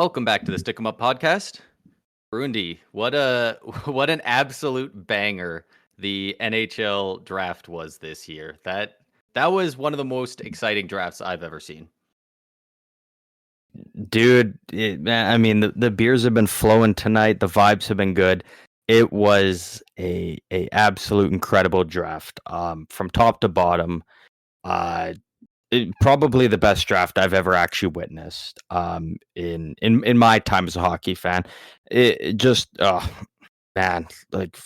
Welcome back to the Stick 'em Up podcast. Burundi, what an absolute banger the NHL draft was this year. That was one of the most exciting drafts I've ever seen. Dude, man, I mean the beers have been flowing tonight. The vibes have been good. It was a absolute incredible draft, from top to bottom. Uh, Probably the best draft I've ever actually witnessed. In my time as a hockey fan, it just man, like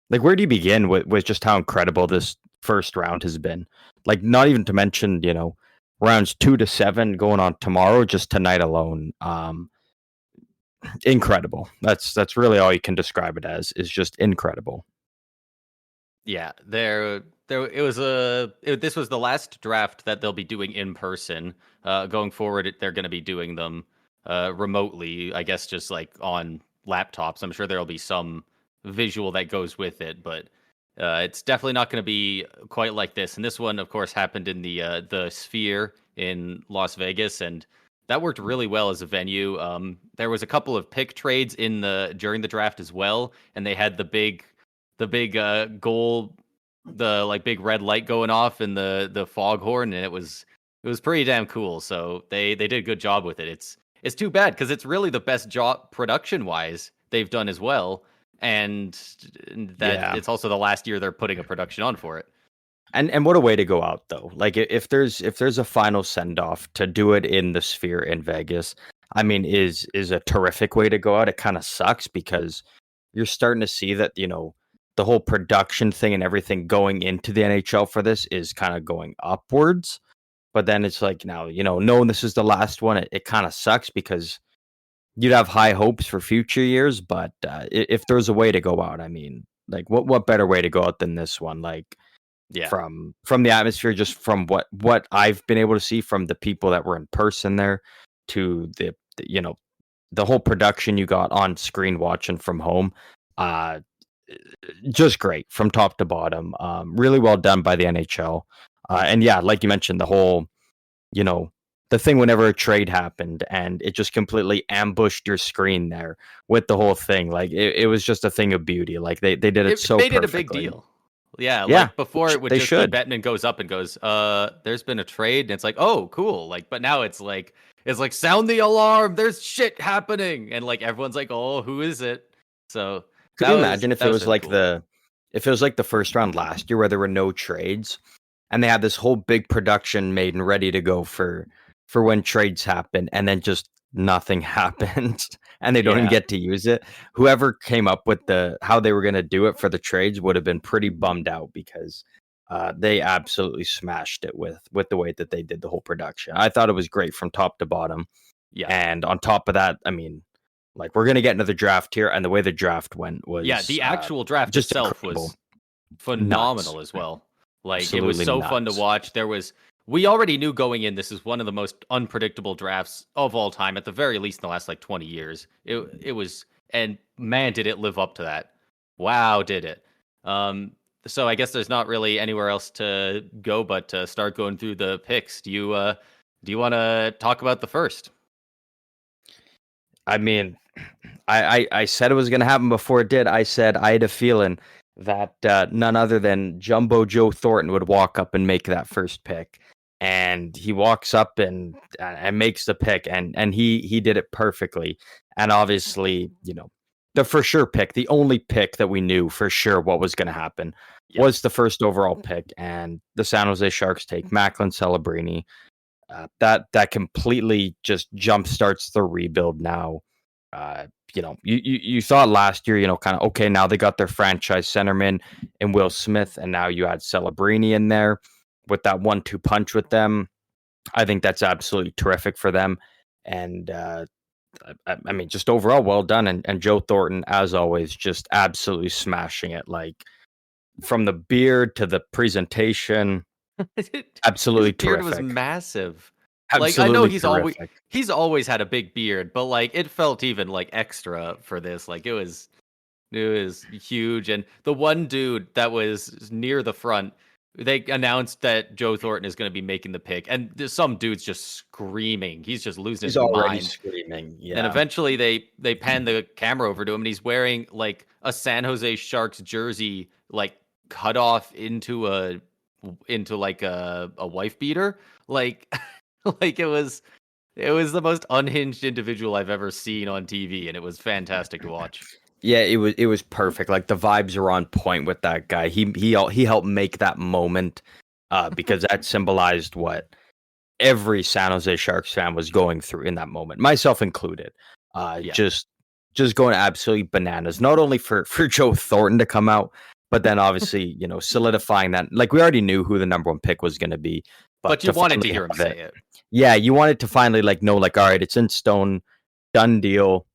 where do you begin with just how incredible this first round has been? Like, not even to mention, rounds 2 to 7 going on tomorrow, just tonight alone. Incredible. That's really all you can describe it as, is just incredible. Yeah, this was the last draft that they'll be doing in person. Going forward, they're going to be doing them remotely, I guess, just like on laptops. I'm sure there'll be some visual that goes with it, but it's definitely not going to be quite like this. And this one, of course, happened in the Sphere in Las Vegas, and that worked really well as a venue. There was a couple of pick trades during the draft as well, and they had the big goal, the like big red light going off in the foghorn, and it was pretty damn cool. So they did a good job with it. It's too bad because it's really the best job production wise they've done as well, and that it's also the last year they're putting a production on for it. And what a way to go out, though. Like, if there's a final send off, to do it in the Sphere in Vegas, I mean, is a terrific way to go out. It kind of sucks because you're starting to see that, the whole production thing and everything going into the NHL for this is kind of going upwards. But then it's like, now, knowing this is the last one, it kind of sucks because you'd have high hopes for future years. But if there's a way to go out, I mean, like, what better way to go out than this one? Like, from the atmosphere, just from what I've been able to see from the people that were in person there, to the whole production you got on screen watching from home. Just great from top to bottom. Really well done by the NHL. And yeah, like you mentioned, the whole, the thing whenever a trade happened and it just completely ambushed your screen there with the whole thing. Like, it was just a thing of beauty. Like, they did it so made perfectly. It a big deal. Yeah, like before it would just be Bettman goes up and goes, there's been a trade, and it's like, oh, cool. Like, but now it's like sound the alarm, there's shit happening, and like everyone's like, oh, who is it? So could you imagine if it was like the first round last year where there were no trades and they had this whole big production made and ready to go for when trades happen, and then just nothing happens and they don't even get to use it? Whoever came up with how they were going to do it for the trades would have been pretty bummed out, because they absolutely smashed it with the way that they did the whole production. I thought it was great from top to bottom. Yeah. And on top of that, I mean, like, we're going to get into the draft here, and the way the draft went was... Yeah, the actual draft just itself was phenomenal as well. Like, absolutely, it was so fun to watch. We already knew going in, this is one of the most unpredictable drafts of all time, at the very least in the last, like, 20 years. It was, and man, did it live up to that. Wow, did it. So I guess there's not really anywhere else to go but to start going through the picks. Do you want to talk about the first? I mean, I said it was going to happen before it did. I said I had a feeling that none other than Jumbo Joe Thornton would walk up and make that first pick. And he walks up and makes the pick, and he did it perfectly. And obviously, the for sure pick, the only pick that we knew for sure what was going to happen, was the first overall pick, and the San Jose Sharks take Macklin Celebrini. That completely just jumpstarts the rebuild now. You thought last year, kind of, okay, now they got their franchise centerman in Will Smith, and now you add Celebrini in there with that 1-2 punch with them. I think that's absolutely terrific for them. And I mean, just overall, well done. And Joe Thornton, as always, just absolutely smashing it. Like, from the beard to the presentation, absolutely terrific. His beard was massive. Absolutely, like, I know he's always had a big beard, but like it felt even like extra for this. Like, it was huge. And the one dude that was near the front, they announced that Joe Thornton is going to be making the pick, and there's some dude's just screaming. He's just losing He's his already mind. screaming. And Yeah. eventually they pan the camera over to him, and he's wearing like a San Jose Sharks jersey, like cut off into like a wife beater, like like it was the most unhinged individual I've ever seen on TV, and it was fantastic to watch. Yeah, it was perfect. Like the vibes are on point with that guy. He helped make that moment because that symbolized what every San Jose Sharks fan was going through in that moment, myself included. Yeah. Just going absolutely bananas. Not only for Joe Thornton to come out, but then obviously solidifying that. Like we already knew who the number one pick was going to be, But you to wanted to finally hear him have say it. Yeah, you wanted to finally know like, all right, it's in stone, done deal,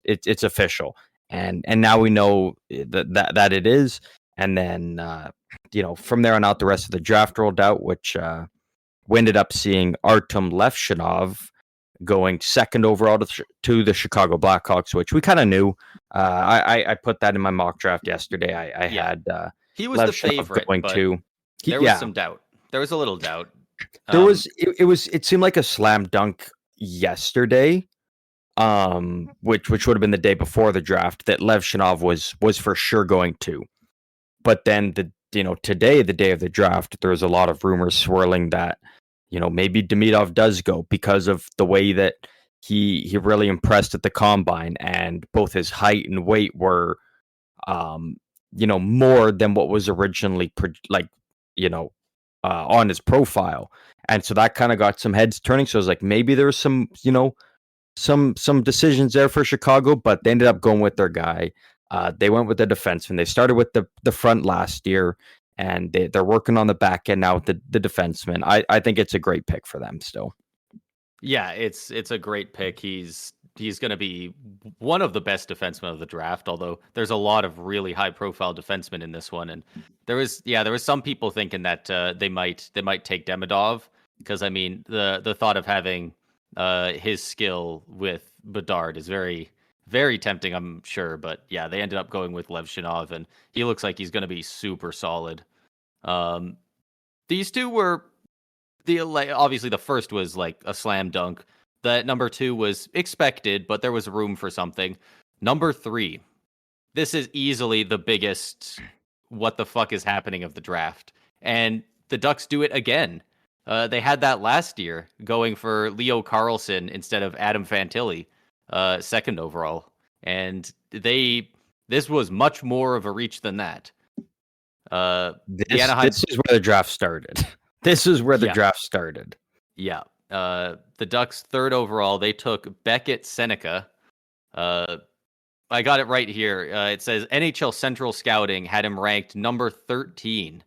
it's official, and now we know that it is. And then from there on out, the rest of the draft rolled out, which we ended up seeing Artem Levshinov going second overall to the Chicago Blackhawks, which we kind of knew. I put that in my mock draft yesterday. I had he was Levshinov the favorite, going but to. there was some doubt. There was a little doubt. It seemed like a slam dunk yesterday, which would have been the day before the draft, that Levshinov was for sure going to. But then today, the day of the draft, there was a lot of rumors swirling that maybe Demidov does go because of the way that he really impressed at the combine, and both his height and weight were more than what was originally on his profile. And so that kind of got some heads turning. So I was like, maybe there's some some decisions there for Chicago, but they ended up going with their guy. They went with the defenseman. They started with the front last year, and they're working on the back end now with the defenseman. I think it's a great pick for them still. Yeah, it's a great pick. He's going to be one of the best defensemen of the draft, although there's a lot of really high profile defensemen in this one. And there was some people thinking that they might take Demidov, because I mean the thought of having his skill with Bedard is very, very tempting, I'm sure. But yeah, they ended up going with Levshinov, and he looks like he's going to be super solid. These two were obviously the first was like a slam dunk. That number 2 was expected, but there was room for something. Number 3, this is easily the biggest what the fuck is happening of the draft, and the Ducks do it again. They had that last year, going for Leo Carlsson instead of Adam Fantilli, second overall, and this was much more of a reach than that. This is where the draft started. This is where the draft started. Yeah. The Ducks third overall, they took Beckett Seneca. I got it right here. It says NHL Central Scouting had him ranked number 13.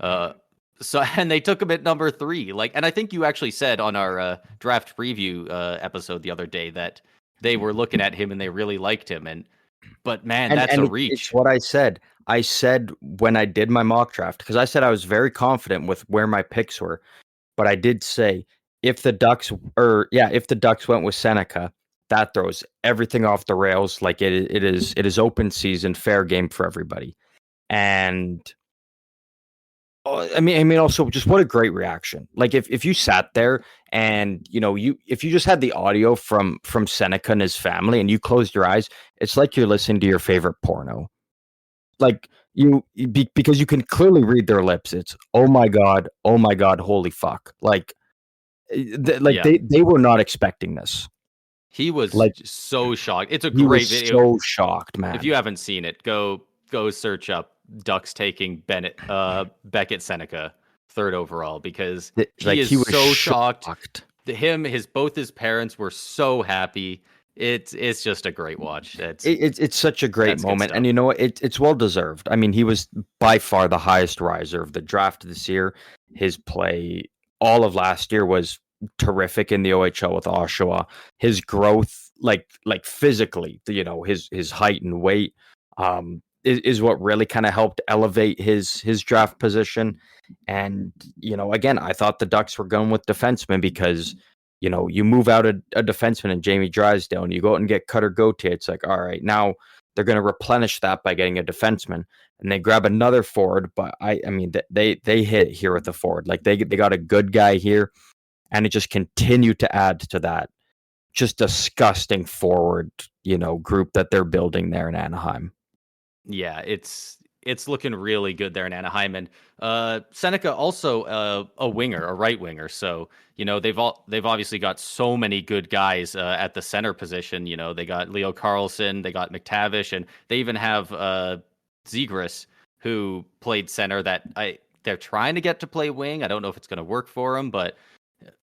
And they took him at number 3. And I think you actually said on our draft preview episode the other day that they were looking at him and they really liked him. But man, that's a reach. It's what I said. I said when I did my mock draft, because I said I was very confident with where my picks were, but I did say if the Ducks went with Seneca, that throws everything off the rails. Like it is open season, fair game for everybody. And I mean, also just what a great reaction. Like if you sat there and if you just had the audio from Seneca and his family and you closed your eyes, it's like you're listening to your favorite porno. Like because you can clearly read their lips. It's oh my god, holy fuck. They were not expecting this. He was so shocked. It's a great video. So shocked, man. If you haven't seen it, go search up Ducks taking Beckett Seneca third overall, because he was so shocked. Both his parents were so happy. It's just a great watch. It's such a great moment, and you know what? It's well deserved. I mean, he was by far the highest riser of the draft this year. His play all of last year was terrific in the OHL with Oshawa. His growth, like physically, his height and weight, is what really kind of helped elevate his draft position. And again, I thought the Ducks were going with defensemen because you move out a defenseman in Jamie Drysdale and you go out and get Cutter Gauthier. It's like, all right, now they're going to replenish that by getting a defenseman. and they grab another forward. But I mean, they hit here with the forward. Like they got a good guy here, and it just continued to add to that just disgusting forward, group that they're building there in Anaheim. Yeah, it's looking really good there in Anaheim, and Seneca also a winger, a right winger. So they've obviously got so many good guys at the center position. They got Leo Carlson, they got McTavish, and they even have Zegras, who played center. They're trying to get to play wing. I don't know if it's going to work for him, but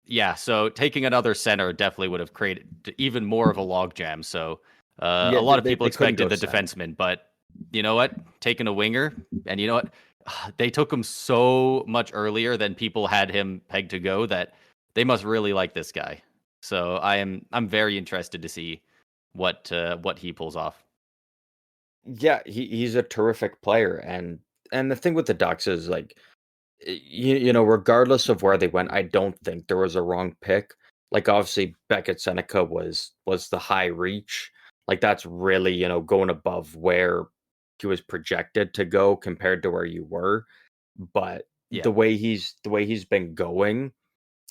yeah. So taking another center definitely would have created even more of a logjam. So a Yeah, lot of people they couldn't expected go the center. defenseman, but you know what? Taking a winger, and you know what? They took him so much earlier than people had him pegged to go that they must really like this guy. So I'm very interested to see what he pulls off. Yeah, he's a terrific player, and the thing with the Ducks is like, regardless of where they went, I don't think there was a wrong pick. Like obviously Beckett Seneca was the high reach. Like that's really, going above where he was projected to go compared to where you were. But Yeah, the way he's been going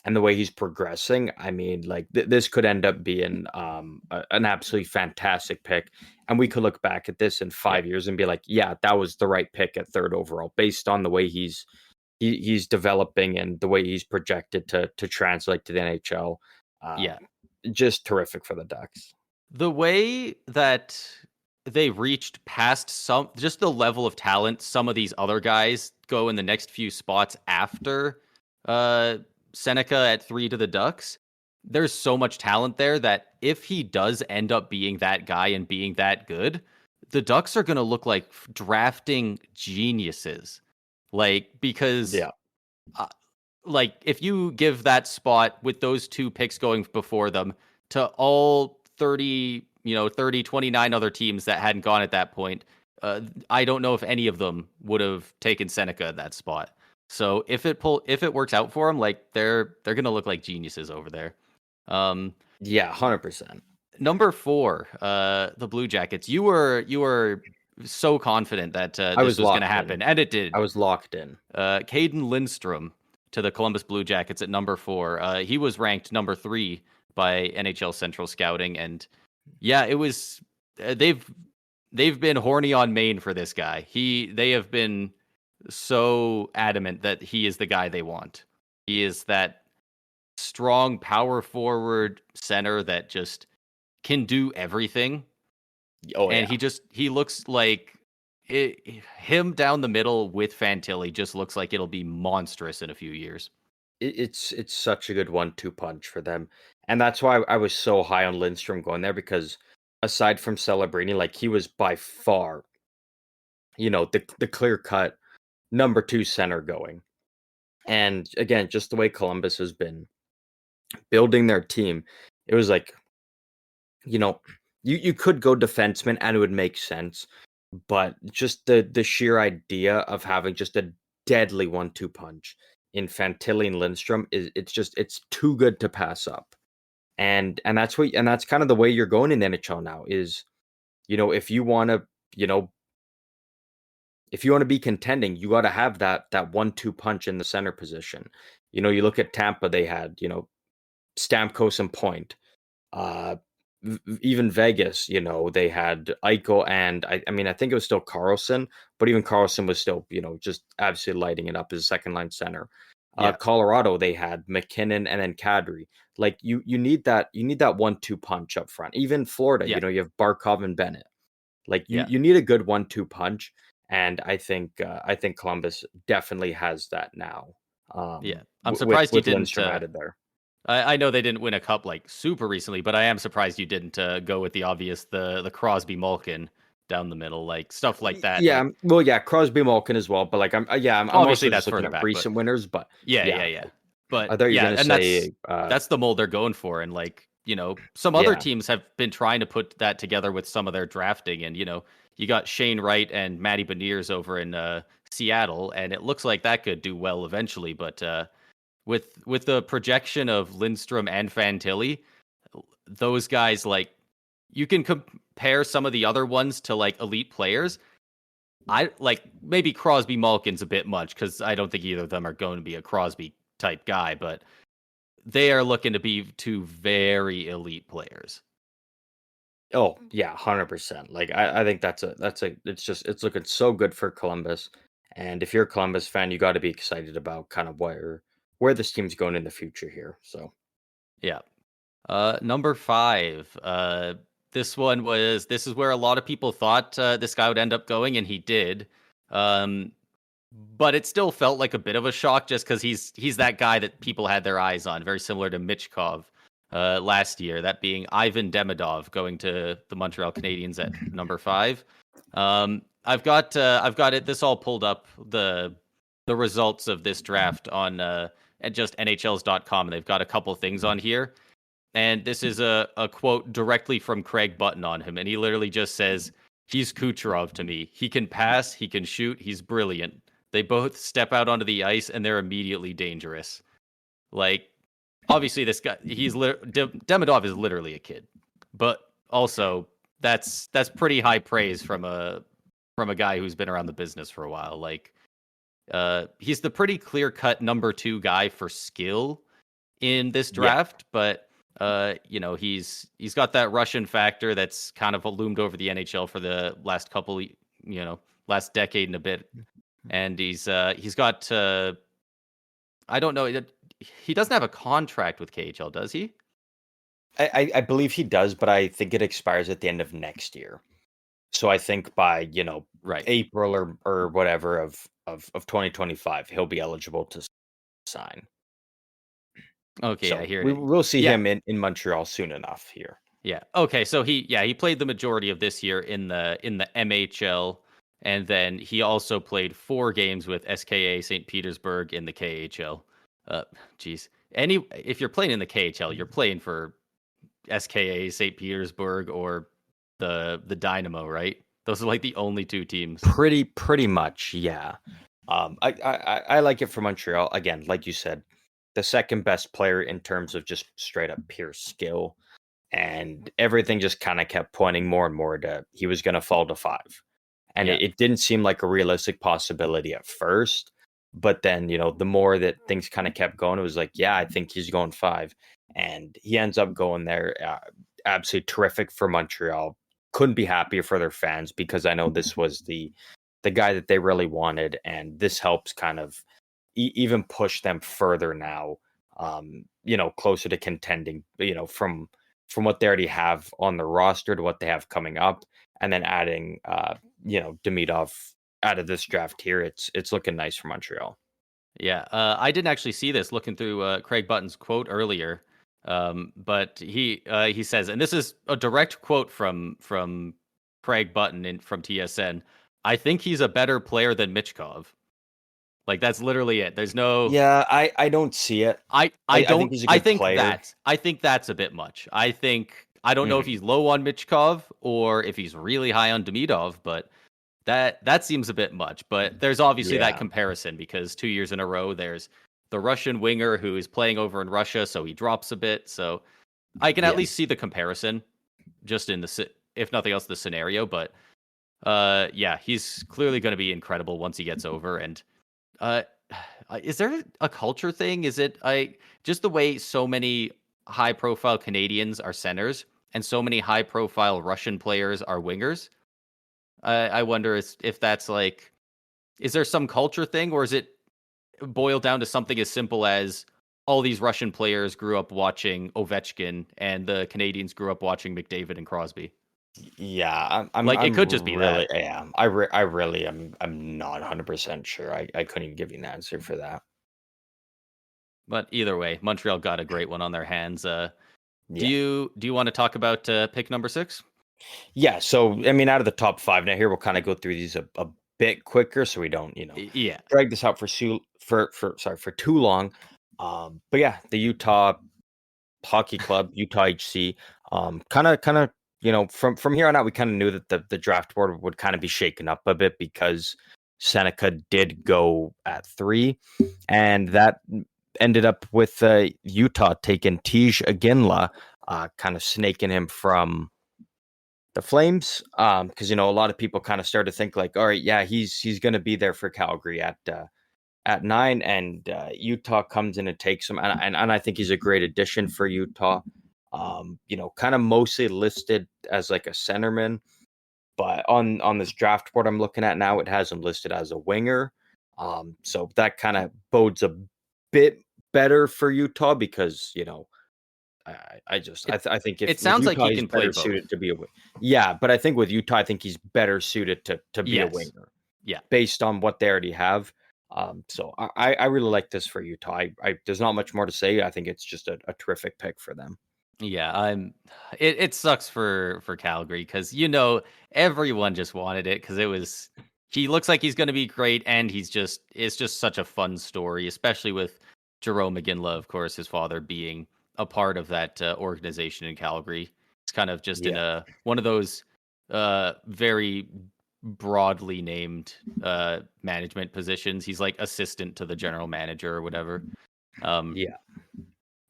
and the way he's progressing, I mean, like this could end up being an absolutely fantastic pick, and we could look back at this in yeah, 5 years and be like, yeah, that was the right pick at third overall, based on the way he's developing and the way he's projected to translate to the NHL. yeah. Just terrific for the Ducks. The way that they reached past just the level of talent some of these other guys go in the next few spots after uh, Seneca at 3 to the Ducks. There's so much talent there that if he does end up being that guy and being that good, the Ducks are going to look like drafting geniuses. Because Yeah, uh, if you give that spot with those two picks going before them to all 30, 30, 29 other teams that hadn't gone at that point, I don't know if any of them would have taken Seneca at that spot. So if it works out for them, like they're going to look like geniuses over there. Um, yeah, 100%. Number 4, the Blue Jackets. You were so confident that I this was was going to locked in. happen, and it I did. was locked in. Caden Lindstrom to the Columbus Blue Jackets at number 4. He was ranked number 3 by NHL Central Scouting, and yeah, it was. They've been horny on Maine for this guy. They have been so adamant that he is the guy they want. He is that strong power forward center that just can do everything, Oh and yeah, he looks like him down the middle with Fantilli just looks like it'll be monstrous in a few years. it's such a good 1-2 punch for them, and that's why I was so high on Lindstrom going there, because aside from Celebrini, like he was by far, the clear cut number 2 center going. And again, just the way Columbus has been building their team, it was like, you know, you could go defenseman and it would make sense, but just the sheer idea of having just a deadly 1-2 punch in Fantilli and Lindstrom it's too good to pass up. And that's kind of the way you're going in the NHL now is, if you want to, you know, if you want to be contending, you got to have that 1-2 punch in the center position. You look at Tampa, they had, Stamkos and Point. Uh, Even Vegas, they had Eichel and I mean, I think it was still Carlson, but even Carlson was still, just absolutely lighting it up as a second line center. Yeah, Colorado, they had McKinnon and then Kadri. Like you need that 1-2 punch up front. Even Florida, yeah, you have Barkov and Bennett. Like yeah, you need a good 1-2 punch, and I think Columbus definitely has that now. yeah. I'm surprised you With didn't. Lindstrom added there. I know they didn't win a cup like super recently, but I am surprised you didn't go with the obvious, the Crosby Malkin down the middle, like stuff like that. Yeah, Like well, yeah, Crosby, Malkin as well, but like I'm obviously also just that's looking further at back, but recent winners. But yeah, yeah, yeah, yeah. I But thought you were yeah, gonna and say, that's the mold they're going for, and some other yeah, teams have been trying to put that together with some of their drafting, and you got Shane Wright and Matty Beniers over in Seattle, and it looks like that could do well eventually, but with the projection of Lindstrom and Fantilli, those guys, like, you can compare some of the other ones to like elite players. I like maybe Crosby Malkin's a bit much because I don't think either of them are going to be a Crosby type guy, but they are looking to be two very elite players. Oh yeah, 100%. Like I think it's looking so good for Columbus. And if you're a Columbus fan, you got to be excited about kind of where this team's going in the future here. So Yeah. Number 5. This is where a lot of people thought this guy would end up going, and he did. Um, but it still felt like a bit of a shock just because he's that guy that people had their eyes on, very similar to Michkov last year. That being Ivan Demidov going to the Montreal Canadiens at number 5. I've got it. This all pulled up the results of this draft on at just NHLs.com, and they've got a couple things on here. And this is a quote directly from Craig Button on him. And he literally just says, he's Kucherov to me. He can pass, he can shoot, he's brilliant. They both step out onto the ice and they're immediately dangerous. Like, obviously, this guy, Demidov is literally a kid. But also, that's pretty high praise from a guy who's been around the business for a while. Like, he's the pretty clear-cut number 2 guy for skill in this draft, but he's got that Russian factor that's kind of loomed over the NHL for the last last decade and a bit, and he's got I don't know, he doesn't have a contract with KHL, does he? I believe he does, but I think it expires at the end of next year. So I think by Right. April or whatever of 2025, he'll be eligible to sign. Okay, So I hear it. we'll see him in Montreal soon enough here. Yeah. Okay. So he played the majority of this year in the MHL, and then he also played 4 games with SKA St. Petersburg in the KHL. Geez. If you're playing in the KHL, you're playing for SKA St. Petersburg or the Dynamo, right? Those are like the only 2 teams. Pretty much, yeah. I like it for Montreal. Again, like you said, the second best player in terms of just straight up pure skill. And everything just kind of kept pointing more and more to he was going to fall to 5. And it didn't seem like a realistic possibility at first. But then, the more that things kind of kept going, it was like, yeah, I think he's going 5. And he ends up going there. Absolutely terrific for Montreal. Couldn't be happier for their fans because I know this was the guy that they really wanted. And this helps kind of even push them further now, closer to contending, from what they already have on the roster to what they have coming up, and then adding, Demidov out of this draft here, it's looking nice for Montreal. Yeah, I didn't actually see this looking through Craig Button's quote earlier, but he says, and this is a direct quote from Craig Button from TSN. I think he's a better player than Michkov. Like that's literally it. There's no. Yeah, I don't see it. I don't. think he's a good player. I think that's a bit much. I don't know if he's low on Michkov or if he's really high on Demidov, but that seems a bit much. But there's obviously that comparison because 2 years in a row, there's the Russian winger who is playing over in Russia, so he drops a bit. So I can at least see the comparison, just in if nothing else, the scenario. But he's clearly going to be incredible once he gets over. And is there a culture thing? Is it just the way so many high-profile Canadians are centers and so many high-profile Russian players are wingers? I wonder if that's like, is there some culture thing, or is it boiled down to something as simple as all these Russian players grew up watching Ovechkin and the Canadians grew up watching McDavid and Crosby? Yeah, it could just be really, that. Yeah, I really I'm not 100% sure. I couldn't even give you an answer for that. But either way, Montreal got a great one on their hands. Do you want to talk about pick number 6? Yeah, so I mean, out of the top 5 now, here we'll kind of go through these a bit quicker, so we don't drag this out for too long. But yeah, the Utah Hockey Club, Utah HC, kind of from here on out, we kind of knew that the draft board would kind of be shaken up a bit because Seneca did go at 3, and that ended up with Utah taking Tej Aginla, kind of snaking him from the Flames, because a lot of people kind of started to think like, all right, yeah, he's going to be there for Calgary at 9, and Utah comes in and takes him, and I think he's a great addition for Utah. Kind of mostly listed as like a centerman, but on this draft board I'm looking at now, it has him listed as a winger. So that kind of bodes a bit better for Utah because I think if It with sounds like Utah he he's can play better both. suited to be a yeah, but I think with Utah I think he's better suited to be a Yes. winger Yeah. based on what they already have. So I really like this for Utah. There's not much more to say. I think it's just a terrific pick for them. Yeah, it sucks for Calgary because everyone just wanted it because he looks like he's going to be great and it's just such a fun story, especially with Jerome McGinley, of course, his father being a part of that organization in Calgary. It's kind of just in Yeah, a one of those very broadly named management positions. He's like assistant to the general manager or whatever. Um, yeah,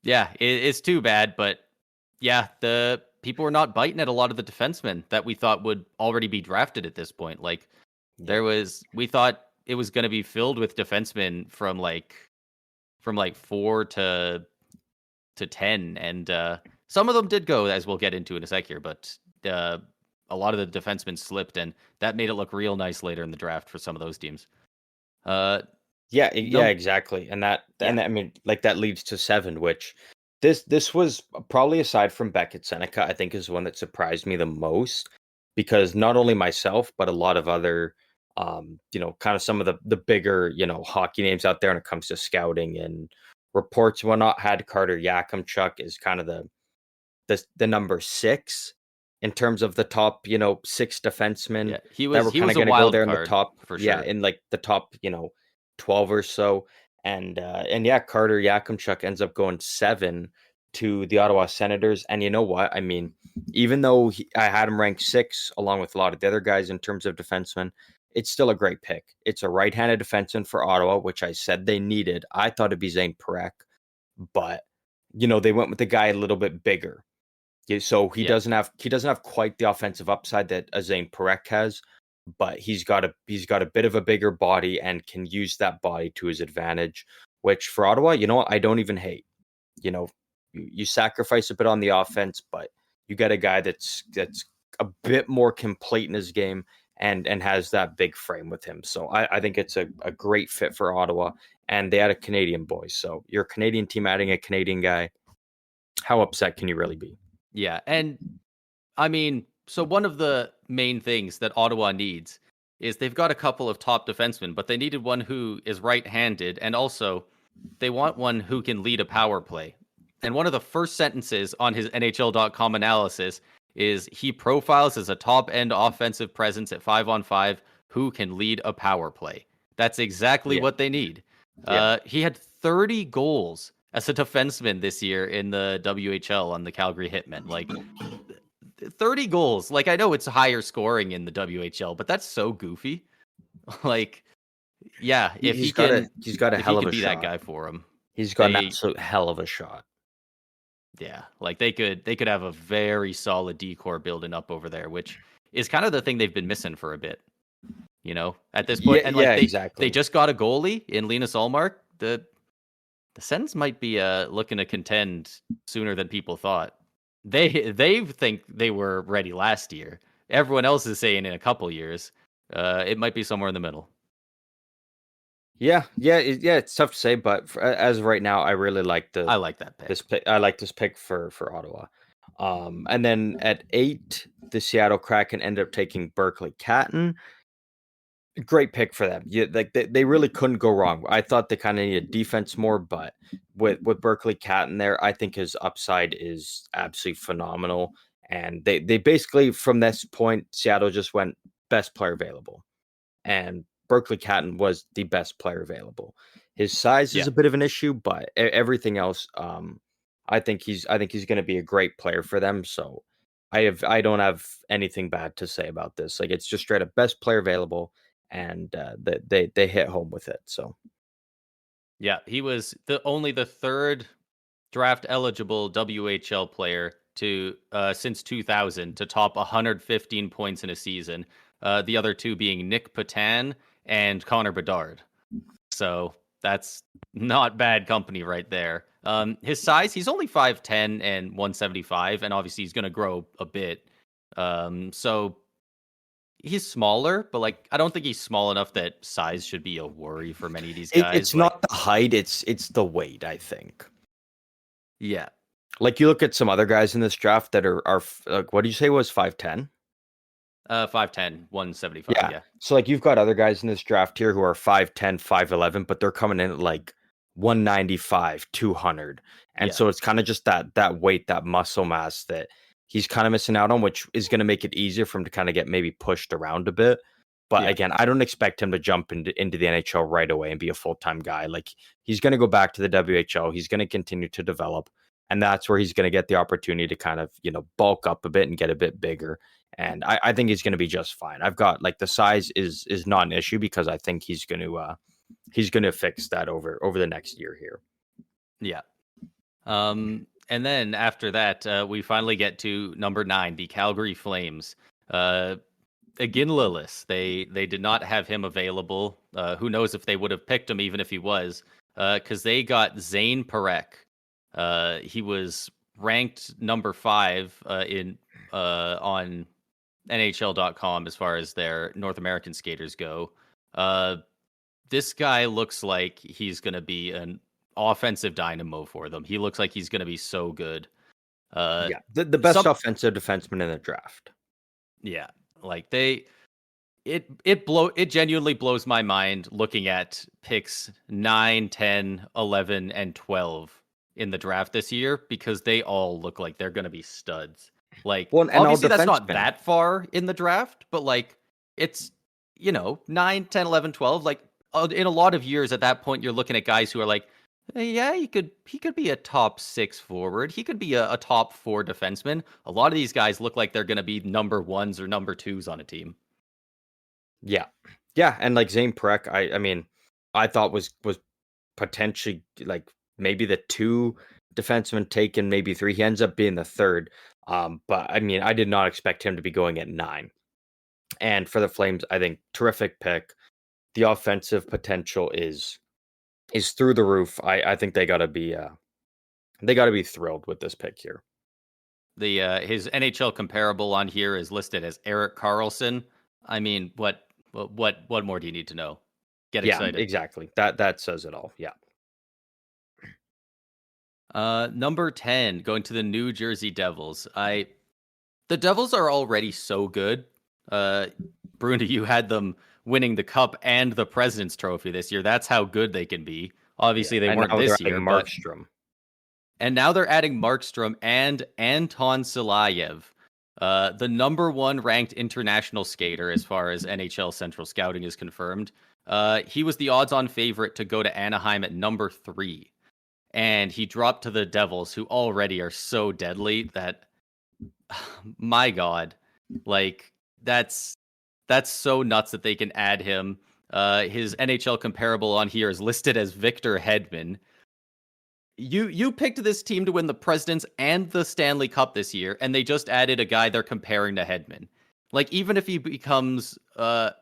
yeah, it's too bad, but yeah, the people were not biting at a lot of the defensemen that we thought would already be drafted at this point. Like yeah. we thought it was going to be filled with defensemen from like 4 to 10, and some of them did go, as we'll get into in a sec here, but a lot of the defensemen slipped, and that made it look real nice later in the draft for some of those teams. Uh, Yeah, num exactly. yeah, And I mean, like that leads to 7, which this was probably aside from Beckett Seneca, I think is the one that surprised me the most because not only myself, but a lot of other, kind of some of the bigger, hockey names out there when it comes to scouting and reports and whatnot had Carter Yakimchuk is kind of the number 6 in terms of the top, 6 defensemen yeah, he that was were he kind was of a going to go wild there in the card top, for yeah, sure. in like the top, 12 or so. And yeah, Carter Yakimchuk ends up going 7 to the Ottawa Senators. And you know what? I mean, even though I had him ranked 6 along with a lot of the other guys in terms of defensemen, it's still a great pick. It's a right-handed defenseman for Ottawa, which I said they needed. I thought it'd be Zane Parekh, but they went with the guy a little bit bigger. Yeah, so he Yeah. doesn't have quite the offensive upside that a Zane Parekh has, but he's got a bit of a bigger body and can use that body to his advantage. Which for Ottawa, I don't even hate. You sacrifice a bit on the offense, but you get a guy that's a bit more complete in his game and has that big frame with him. So I think it's a great fit for Ottawa, and they had a Canadian boy. So your Canadian team adding a Canadian guy, how upset can you really be? Yeah, and I mean, so one of the main things that Ottawa needs is they've got a couple of top defensemen, but they needed one who is right-handed, and also they want one who can lead a power play. And one of the first sentences on his NHL.com analysis is he profiles as a top-end offensive presence at 5-on-5 who can lead a power play. That's exactly Yeah, what they need. yeah. He had 30 goals as a defenseman this year in the WHL on the Calgary Hitmen. Like 30 goals. Like I know it's higher scoring in the WHL, but that's so goofy. Like, yeah, He, he's got a he's got a if he hell of can a be that shot. guy for him, He's got an they absolute hell of a shot. yeah, like they could have a very solid decor building up over there, which is kind of the thing they've been missing for a bit, at this point. Yeah, And yeah, like they exactly. just got a goalie in Linus Ullmark. The Sens might be looking to contend sooner than people thought. They think they were ready last year. Everyone else is saying in a couple years. It might be somewhere in the middle. Yeah. It's tough to say, but as of right now, I really like I like that this pick. pick. I like this pick for Ottawa. And then at 8, the Seattle Kraken ended up taking Berkeley Catton. Great pick for them. Yeah, like they really couldn't go wrong. I thought they kind of needed defense more, but with Berkeley Catton there, I think his upside is absolutely phenomenal. And they basically from this point, Seattle just went best player available. And Berkeley Catton was the best player available. His size is Yeah. a bit of an issue, but everything else, I think he's going to be a great player for them. So I don't have anything bad to say about this. Like it's just straight up best player available, and they hit home with it. So Yeah, he was only the third draft eligible WHL player to since 2000 to top 115 points in a season. The other two being Nick Patan and Connor Bedard. So that's not bad company right there. His size, he's only 5'10 and 175, and obviously he's going to grow a bit. So he's smaller, but like I don't think he's small enough that size should be a worry for many of these guys. It's like, not the height, it's the weight, I think. Yeah. Like you look at some other guys in this draft that are like, what did you say was 5'10"? 5'10, 175, yeah. So like you've got other guys in this draft here who are 5'10", 5'11", but they're coming in at like 195, 200. And Yeah. so it's kind of just that weight, that muscle mass that he's kind of missing out on, which is going to make it easier for him to kind of get maybe pushed around a bit. But Yeah. again, I don't expect him to jump into the NHL right away and be a full-time guy. Like he's going to go back to the WHL. He's going to continue to develop. And that's where he's going to get the opportunity to kind of, bulk up a bit and get a bit bigger. And I think he's going to be just fine. I've got like the size is not an issue because I think he's going to fix that over the next year here. Yeah. And then after that, we finally get to number 9, the Calgary Flames. Again, Lillis. They did not have him available. Who knows if they would have picked him even if he was, because they got Zane Parekh. He was ranked number 5 on NHL.com as far as their North American skaters go. This guy looks like he's going to be an offensive dynamo for them. He looks like he's going to be so good. The best offensive defenseman in the draft. Yeah, like it genuinely blows my mind looking at picks 9, 10, 11, and 12 in the draft this year because they all look like they're going to be studs. Like, obviously that's not that far in the draft, but like it's 9, 10, 11, 12. Like in a lot of years at that point, you're looking at guys who are like, yeah, he could be a top 6 forward. He could be a top 4 defenseman. A lot of these guys look like they're going to be number 1s or number 2s on a team. Yeah. And like Zane Parekh, I mean, I thought was potentially like maybe the 2 defensemen taken, maybe 3. He ends up being the 3rd. But I mean, I did not expect him to be going at 9. And for the Flames, I think terrific pick. The offensive potential is through the roof. I think they gotta be thrilled with this pick here. The his NHL comparable on here is listed as Erik Karlsson. I mean, what more do you need to know? Get excited. Yeah, exactly. That says it all. Yeah. Number 10, going to the New Jersey Devils. The Devils are already so good. Bruna, you had them winning the Cup and the President's Trophy this year. That's how good they can be. Obviously, they weren't this year. Markstrom. And now they're adding Markstrom and Anton Silayev, the number 1 ranked international skater as far as NHL Central Scouting is confirmed. He was the odds-on favorite to go to Anaheim at number 3. And he dropped to the Devils, who already are so deadly that, my God, like that's so nuts that they can add him. His NHL comparable on here is listed as Victor Hedman. You picked this team to win the President's and the Stanley Cup this year, and they just added a guy they're comparing to Hedman. Like, even if he becomes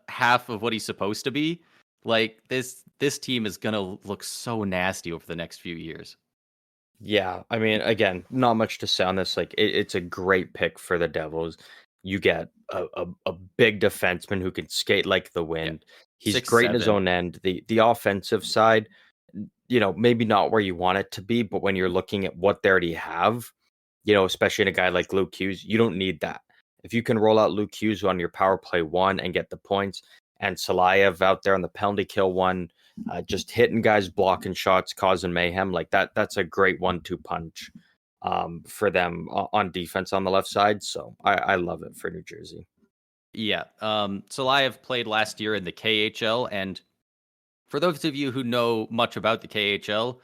half of what he's supposed to be, like this team is gonna look so nasty over the next few years. Yeah, I mean, again, not much to say on this. Like, it's a great pick for the Devils. You get a big defenseman who can skate like the wind. Yeah. He's 6'7". Great in his own end. The offensive side, maybe not where you want it to be, but when you're looking at what they already have, especially in a guy like Luke Hughes, you don't need that. If you can roll out Luke Hughes on your power play 1 and get the points, and Silayev out there on the penalty kill 1, just hitting guys, blocking shots, causing mayhem, like that's a great 1-2 punch for them on defense on the left side. So I love it for New Jersey. Yeah. Silayev played last year in the KHL, and for those of you who know much about the KHL,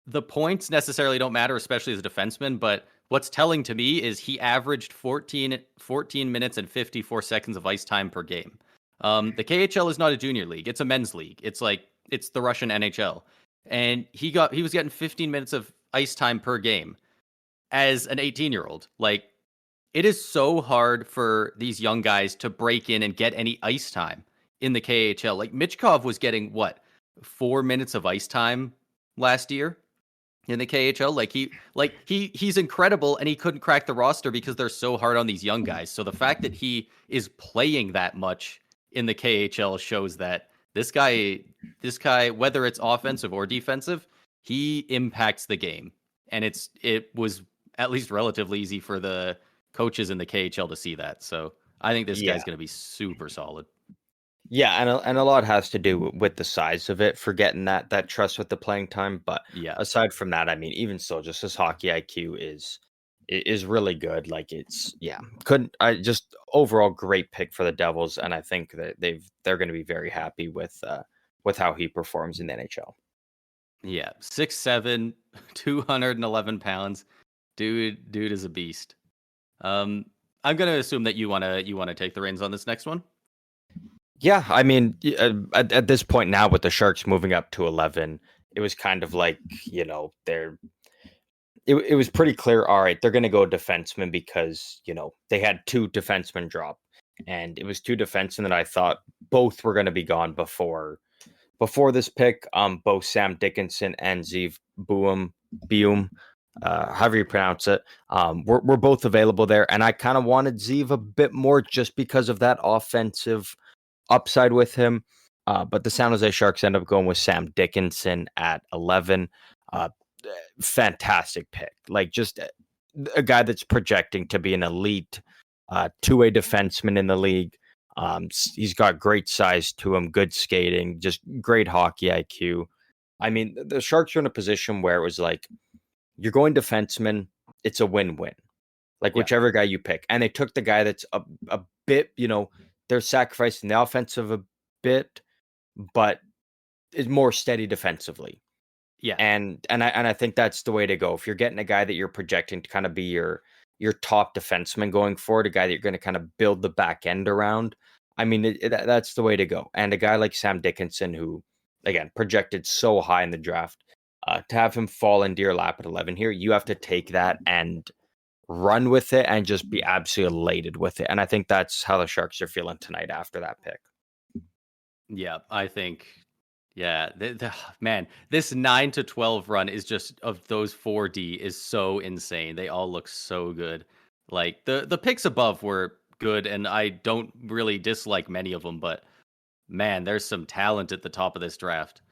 the points necessarily don't matter, especially as a defenseman, but what's telling to me is he averaged 14 minutes and 54 seconds of ice time per game. The KHL is not a junior league. It's a men's league. It's the Russian NHL. And he was getting 15 minutes of ice time per game. as an 18-year-old. Like, it is so hard for these young guys to break in and get any ice time in the KHL. Like, Michkov was getting what, 4 minutes of ice time last year in the KHL. He's incredible, and he couldn't crack the roster because they're so hard on these young guys. So the fact that he is playing that much in the KHL shows that this guy, whether it's offensive or defensive, he impacts the game. And it was at least relatively easy for the coaches in the KHL to see that. So I think this Yeah. guy's going to be super solid. Yeah, and a lot has to do with the size of it for getting that trust with the playing time. But Yeah. aside from that, I mean, even still, just his hockey IQ is really good. Like it's couldn't I just overall great pick for the Devils, and I think that they're going to be very happy with how he performs in the NHL. Yeah. 6'7", 211 pounds. Dude is a beast. I'm gonna assume that you wanna take the reins on this next one. Yeah, I mean, at this point now with the Sharks moving up to 11, it was kind of like it was pretty clear. All right, they're going to go defenseman because they had two defensemen drop, and it was two defensemen that I thought both were going to be gone before this pick. Both Sam Dickinson and Zeev Buum, however you pronounce it, were both available there, and I kind of wanted Zeev a bit more just because of that offensive upside with him. But the San Jose Sharks end up going with Sam Dickinson at 11. Fantastic pick. Like just a guy that's projecting to be an elite two-way defenseman in the league. He's got great size to him, good skating, just great hockey IQ. I mean, the Sharks are in a position where it was like, you're going defenseman, it's a win-win. Like Yeah. whichever guy you pick. And they took the guy that's a bit, they're sacrificing the offensive a bit, but is more steady defensively. Yeah. And I think that's the way to go. If you're getting a guy that you're projecting to kind of be your top defenseman going forward, a guy that you're going to kind of build the back end around, I mean, that's the way to go. And a guy like Sam Dickinson, who again projected so high in the draft, to have him fall into your lap at 11 here, you have to take that and run with it and just be absolutely elated with it. And I think that's how the Sharks are feeling tonight after that pick. Yeah, I think. Yeah, man, this 9 to 12 run is just of those 4D is so insane. They all look so good. Like the picks above were good, and I don't really dislike many of them, but man, there's some talent at the top of this draft.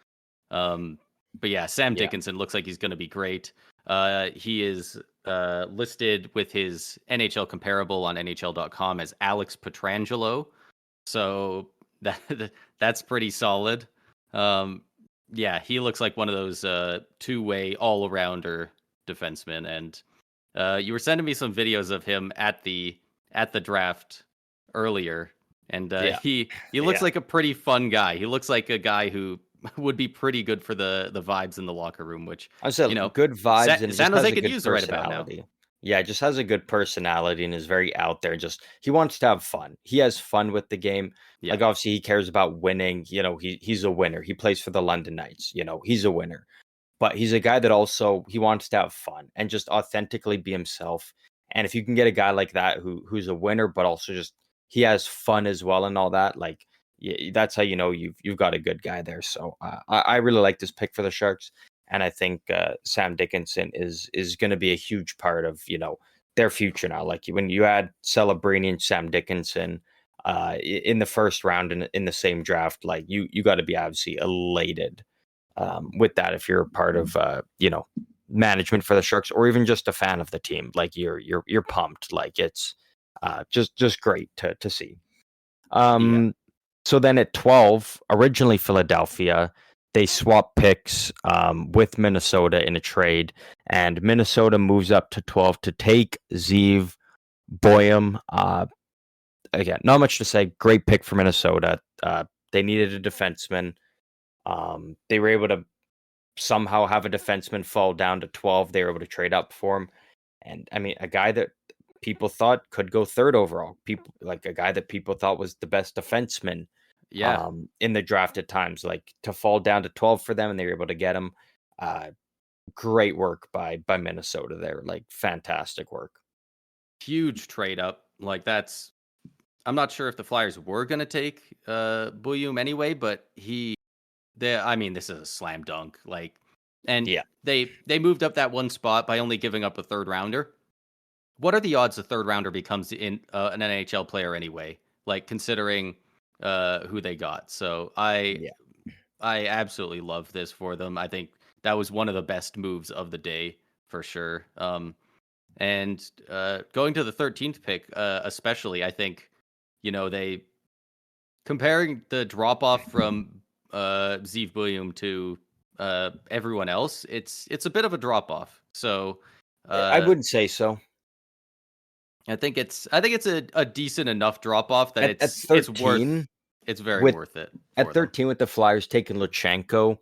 But yeah, Sam Yeah. Dickinson looks like he's going to be great. He is listed with his NHL comparable on NHL.com as Alex Pietrangelo, so that's pretty solid. Yeah, he looks like one of those two-way all-arounder defensemen. And you were sending me some videos of him at the draft earlier, and Yeah. he looks like a pretty fun guy. He looks like a guy who would be pretty good for the vibes in the locker room, which I said good vibes and San just has Jose a could good use right about now. personality. Yeah, just has a good personality and is very out there. Just he wants to have fun. He has fun with the game. Yeah, Like obviously he cares about winning. He's a winner. He plays for the London Knights. He's a winner. But he's a guy that also he wants to have fun and just authentically be himself. And if you can get a guy like that who's a winner, but also just he has fun as well and all that, like that's how you know you've got a good guy there. So I really like this pick for the Sharks. And I think Sam Dickinson is going to be a huge part of their future now. Like when you add Celebrini and Sam Dickinson in the first round in the same draft, like you got to be obviously elated with that if you're a part of management for the Sharks or even just a fan of the team. Like you're pumped. Like it's just great to see. So then at 12, originally Philadelphia. They swap picks with Minnesota in a trade, and Minnesota moves up to 12 to take Zeev Boyum. Again, not much to say. Great pick for Minnesota. They needed a defenseman. They were able to somehow have a defenseman fall down to 12. They were able to trade up for him. And I mean, a guy that people thought could go third overall. People like a guy that people thought was the best defenseman yeah, in the draft at times, like to fall down to 12 for them and they were able to get him. great work by Minnesota there. Like fantastic work. Huge trade up. Like that's I'm not sure if the Flyers were going to take Bouillon anyway, but I mean, this is a slam dunk. Like, and Yeah. they moved up that one spot by only giving up a third rounder. What are the odds a third rounder becomes in an NHL player anyway? Like considering who they got. So Yeah. I absolutely love this for them. I think that was one of the best moves of the day for sure. And going to the 13th pick, especially, I think, they comparing the drop off from Zeev William to everyone else, it's a bit of a drop off. So I uh, wouldn't say so. I think it's a decent enough drop off that At it's very with worth it at for them. 13 with the Flyers taking Luchenko,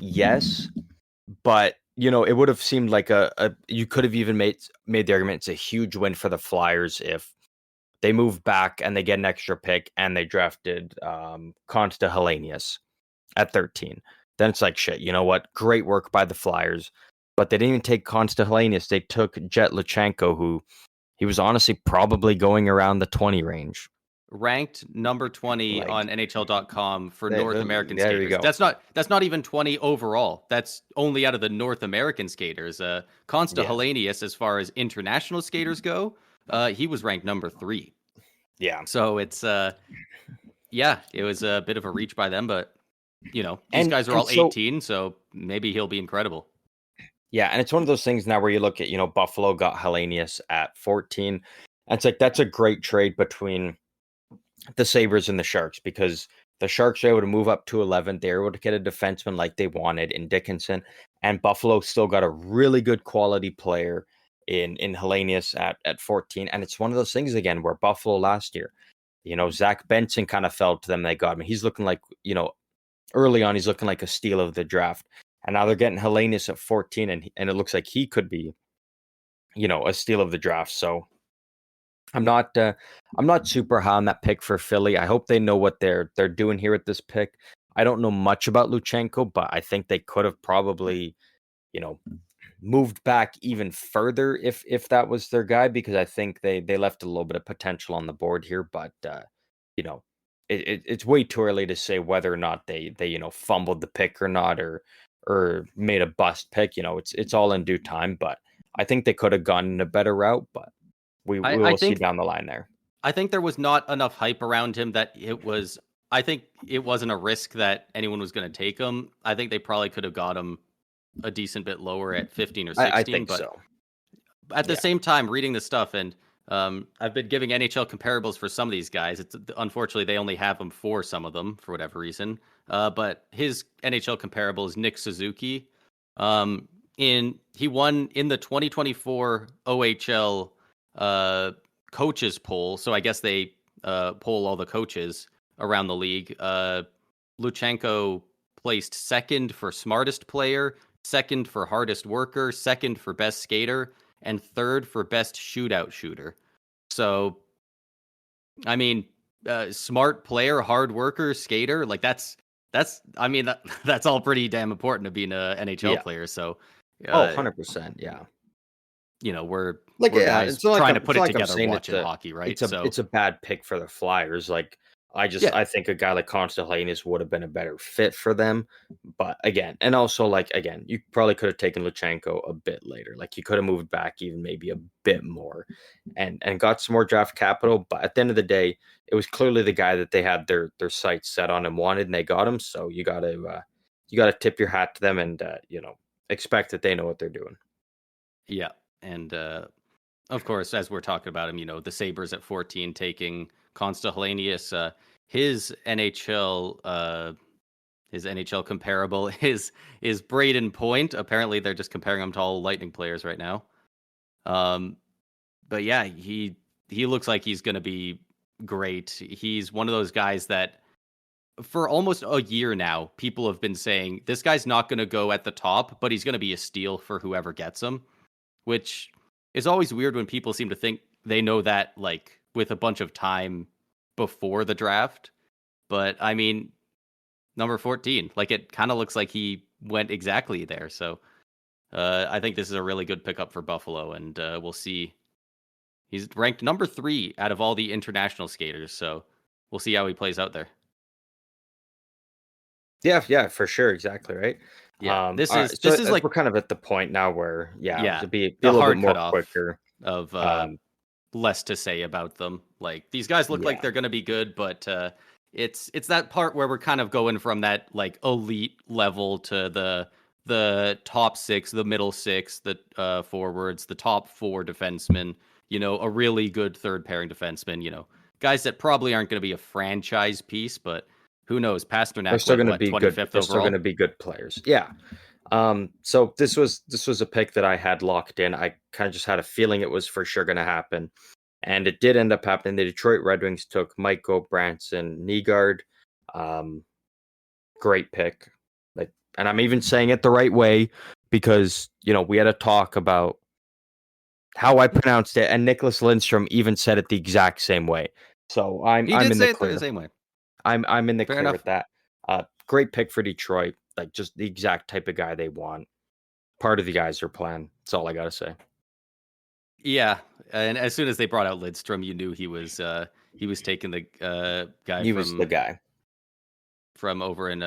yes, but it would have seemed like a you could have even made the argument it's a huge win for the Flyers if they move back and they get an extra pick and they drafted Consta Helenius at 13. Then it's like shit. You know what? Great work by the Flyers, but they didn't even take Consta Helenius. They took Jet Luchenko, who he was honestly probably going around the 20 range. Ranked number 20 Like on NHL.com for North American there you skaters. go. That's not even 20 overall. That's only out of the North American skaters. Consta Yeah, Helenius, as far as international skaters go, he was ranked number 3. yeah, So it's yeah, it was a bit of a reach by them, but these and guys are and all so 18, so maybe he'll be incredible. yeah, and it's one of those things now where you look at Buffalo got Helenius at 14. And it's like that's a great trade between the Sabres and the Sharks because the Sharks are able to move up to 11. They're able to get a defenseman like they wanted in Dickinson, and Buffalo still got a really good quality player in Helenius at 14. And it's one of those things again where Buffalo last year, Zach Benson kind of fell to them. They got him. He's looking like early on, he's looking like a steal of the draft, and now they're getting Helenius at 14, and it looks like he could be a steal of the draft. So I'm not super high on that pick for Philly. I hope they know what they're doing here with this pick. I don't know much about Luchenko, but I think they could have probably, you know, moved back even further if that was their guy because I think they left a little bit of potential on the board here, but you know, it's way too early to say whether or not they fumbled the pick or not or made a bust pick. It's all in due time, but I think they could have gone in a better route, but we I, I will see think down the line there. I think there was not enough hype around him that it was. I think it wasn't a risk that anyone was going to take him. I think they probably could have got him a decent bit lower at 15 or I 16. think But so. at the Yeah. same time, reading this stuff and I've been giving NHL comparables for some of these guys. It's unfortunately they only have them for some of them for whatever reason. But his NHL comparable is Nick Suzuki. He won in the 2024 OHL coaches poll. So I guess they poll all the coaches around the league. Luchenko placed second for smartest player, second for hardest worker, second for best skater, and third for best shootout shooter. So, I mean, smart player, hard worker, skater, like I mean, that's all pretty damn important to being a NHL Yeah. player. So, Oh, uh, 100%. Yeah. we're Like, we're yeah, guys it's not like trying I'm to it's put not it like I'm together saying watching hockey, right? So, it's a bad pick for the Flyers. Like, yeah, I think a guy like Constantinius would have been a better fit for them. But again, and also like again, you probably could have taken Luchenko a bit later. Like you could have moved back even maybe a bit more and got some more draft capital. But at the end of the day, it was clearly the guy that they had their sights set on and wanted, and they got him. So you gotta tip your hat to them and expect that they know what they're doing. yeah, and of course, as we're talking about him, the Sabres at 14 taking Consta Helenius, his NHL his NHL comparable is Braden Point. Apparently, they're just comparing him to all Lightning players right now. Um, but yeah, he looks like he's going to be great. He's one of those guys that for almost a year now, people have been saying this guy's not going to go at the top, but he's going to be a steal for whoever gets him, which is always weird when people seem to think they know that like with a bunch of time before the draft. But I mean, number 14, like it kind of looks like he went exactly there. So I think this is a really good pickup for Buffalo, and we'll see. He's ranked number 3 out of all the international skaters, so we'll see how he plays out there. Yeah, for sure, exactly, right. Yeah, this All right, is so this is like we're kind of at the point now where yeah, be a the little bit hard more cutoff quicker. of Um, less to say about them. Like these guys look like yeah, they're going to be good, but it's that part where we're kind of going from that like elite level to the top 6, the middle 6, the forwards, the top 4 defensemen. You know, a really good third pairing defenseman. You know, guys that probably aren't going to be a franchise piece, but who knows? they're Pasternak still went going to what be good. 25th They're still going to overall. be good players. Yeah. So this was a pick that I had locked in. I kind of just had a feeling it was for sure going to happen, and it did end up happening. The Detroit Red Wings took Michael Branson Nygaard. Um, Great pick. Like, and I'm even saying it the right way because we had a talk about how I pronounced it, and Nicholas Lindstrom even said it the exact same way. So He I'm did in the say it the clear. same way. I'm in the Fair clear enough. with that. Great pick for Detroit. Like just the exact type of guy they want. Part of the guys are plan. That's all I gotta say. Yeah, and as soon as they brought out Lidstrom, you knew he was taking the guy He was the guy. from over in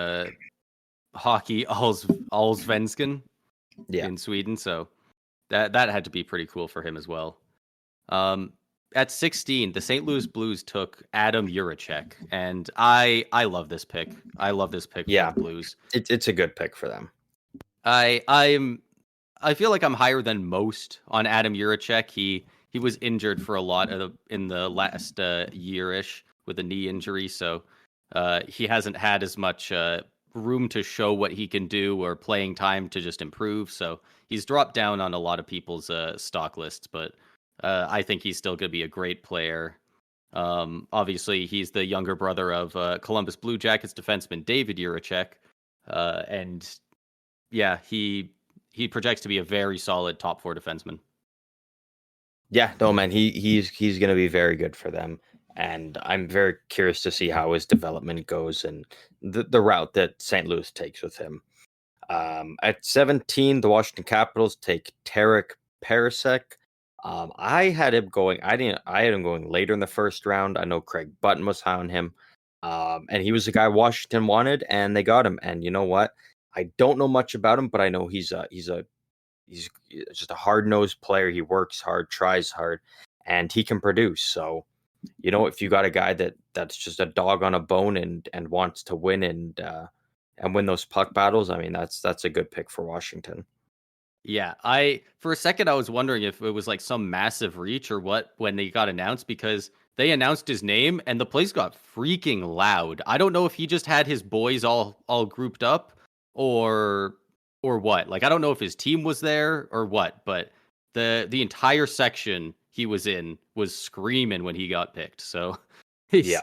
hockey Allsvenskan Yeah. in Sweden. So that had to be pretty cool for him as well. Um, at 16, the St. Louis Blues took Adam Juracek, and I love this pick. I love this pick for Yeah. the Blues. It's a good pick for them. I'm I feel like I'm higher than most on Adam Juracek. He was injured for a lot in the last year-ish with a knee injury, so he hasn't had as much room to show what he can do or playing time to just improve. So he's dropped down on a lot of people's stock lists, but I think he's still going to be a great player. Obviously, he's the younger brother of Columbus Blue Jackets defenseman David Juracek, and yeah, he projects to be a very solid top 4 defenseman. Yeah, no man, he's gonna be very good for them. And I'm very curious to see how his development goes and the route that St. Louis takes with him. At 17, the Washington Capitals take Tarek Parasek. I had him going. I had him going later in the first round. I know Craig Button was high on him, and he was the guy Washington wanted, and they got him. And you know what? I don't know much about him, but I know he's just a hard nosed player. He works hard, tries hard, and he can produce. So if you got a guy that's just a dog on a bone and wants to win and win those puck battles, I mean that's a good pick for Washington. Yeah, I for a second I was wondering if it was like some massive reach or what when they got announced because they announced his name and the place got freaking loud. I don't know if he just had his boys all grouped up or or what. Like I don't know if his team was there or what, but the entire section he was in was screaming when he got picked. So Yeah.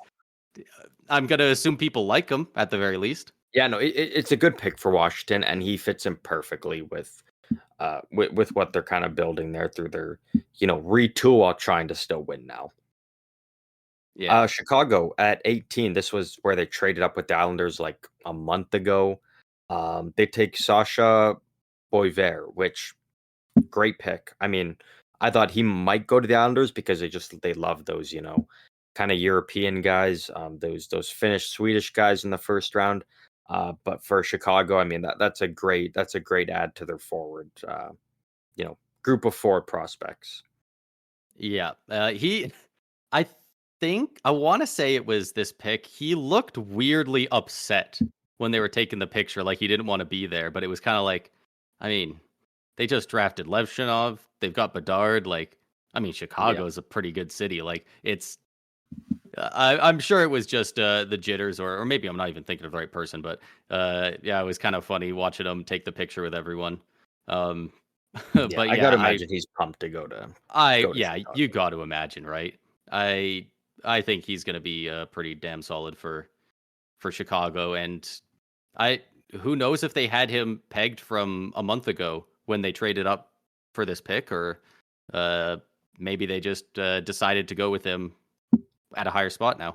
he's I'm gonna assume people like him at the very least. Yeah, no, it's a good pick for Washington, and he fits in perfectly with what they're kind of building there through their retool while trying to still win now. Yeah. Chicago at 18. This was where they traded up with the Islanders like a month ago. They take Sasha Boisvert, which great pick. I mean, I thought he might go to the Islanders because they love those, kind of European guys, those Finnish, Swedish guys in the first round. But for Chicago, I mean that's a great add to their forward, group of forward prospects. Yeah. I think I want to say it was this pick. He looked weirdly upset when they were taking the picture, like he didn't want to be there. But it was kind of like, I mean, they just drafted Levshinov. They've got Bedard. Like, I mean, Yeah, Chicago is a pretty good city. Like, it's. I'm sure it was just the jitters, or maybe I'm not even thinking of the right person. But yeah, it was kind of funny watching them take the picture with everyone. Um, yeah. but I yeah, gotta imagine he's pumped to go to yeah, you Chicago. got to imagine, right? I I think he's going to be pretty damn solid for Chicago, and I who knows if they had him pegged from a month ago when they traded up for this pick, or uh, maybe they just decided to go with him at a higher spot now.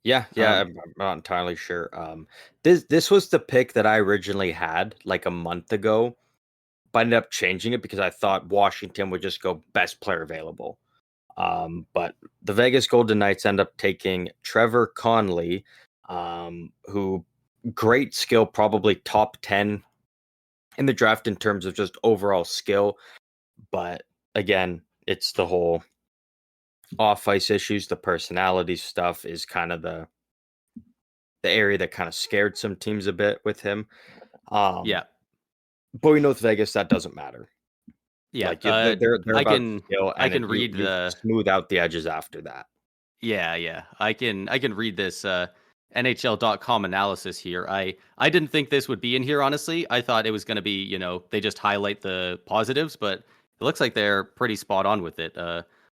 Yeah, Um, I'm not entirely sure. This was the pick that I originally had like a month ago. but I ended up changing it because I thought Washington would just go best player available. But the Vegas Golden Knights end up taking Trevor Conley, who great skill, probably top 10 in the draft in terms of just overall skill. But again, it's the whole off ice issues, the personality stuff is kind of the area that kind of scared some teams a bit with him. Yeah. But we know with Vegas that doesn't matter. Yeah. Like they're I about can skill, I and can read you the smooth out the edges after that. Yeah. I can read this NHL.com analysis here. I didn't think this would be in here, honestly. I thought it was going to be, they just highlight the positives, but it looks like they're pretty spot on with it.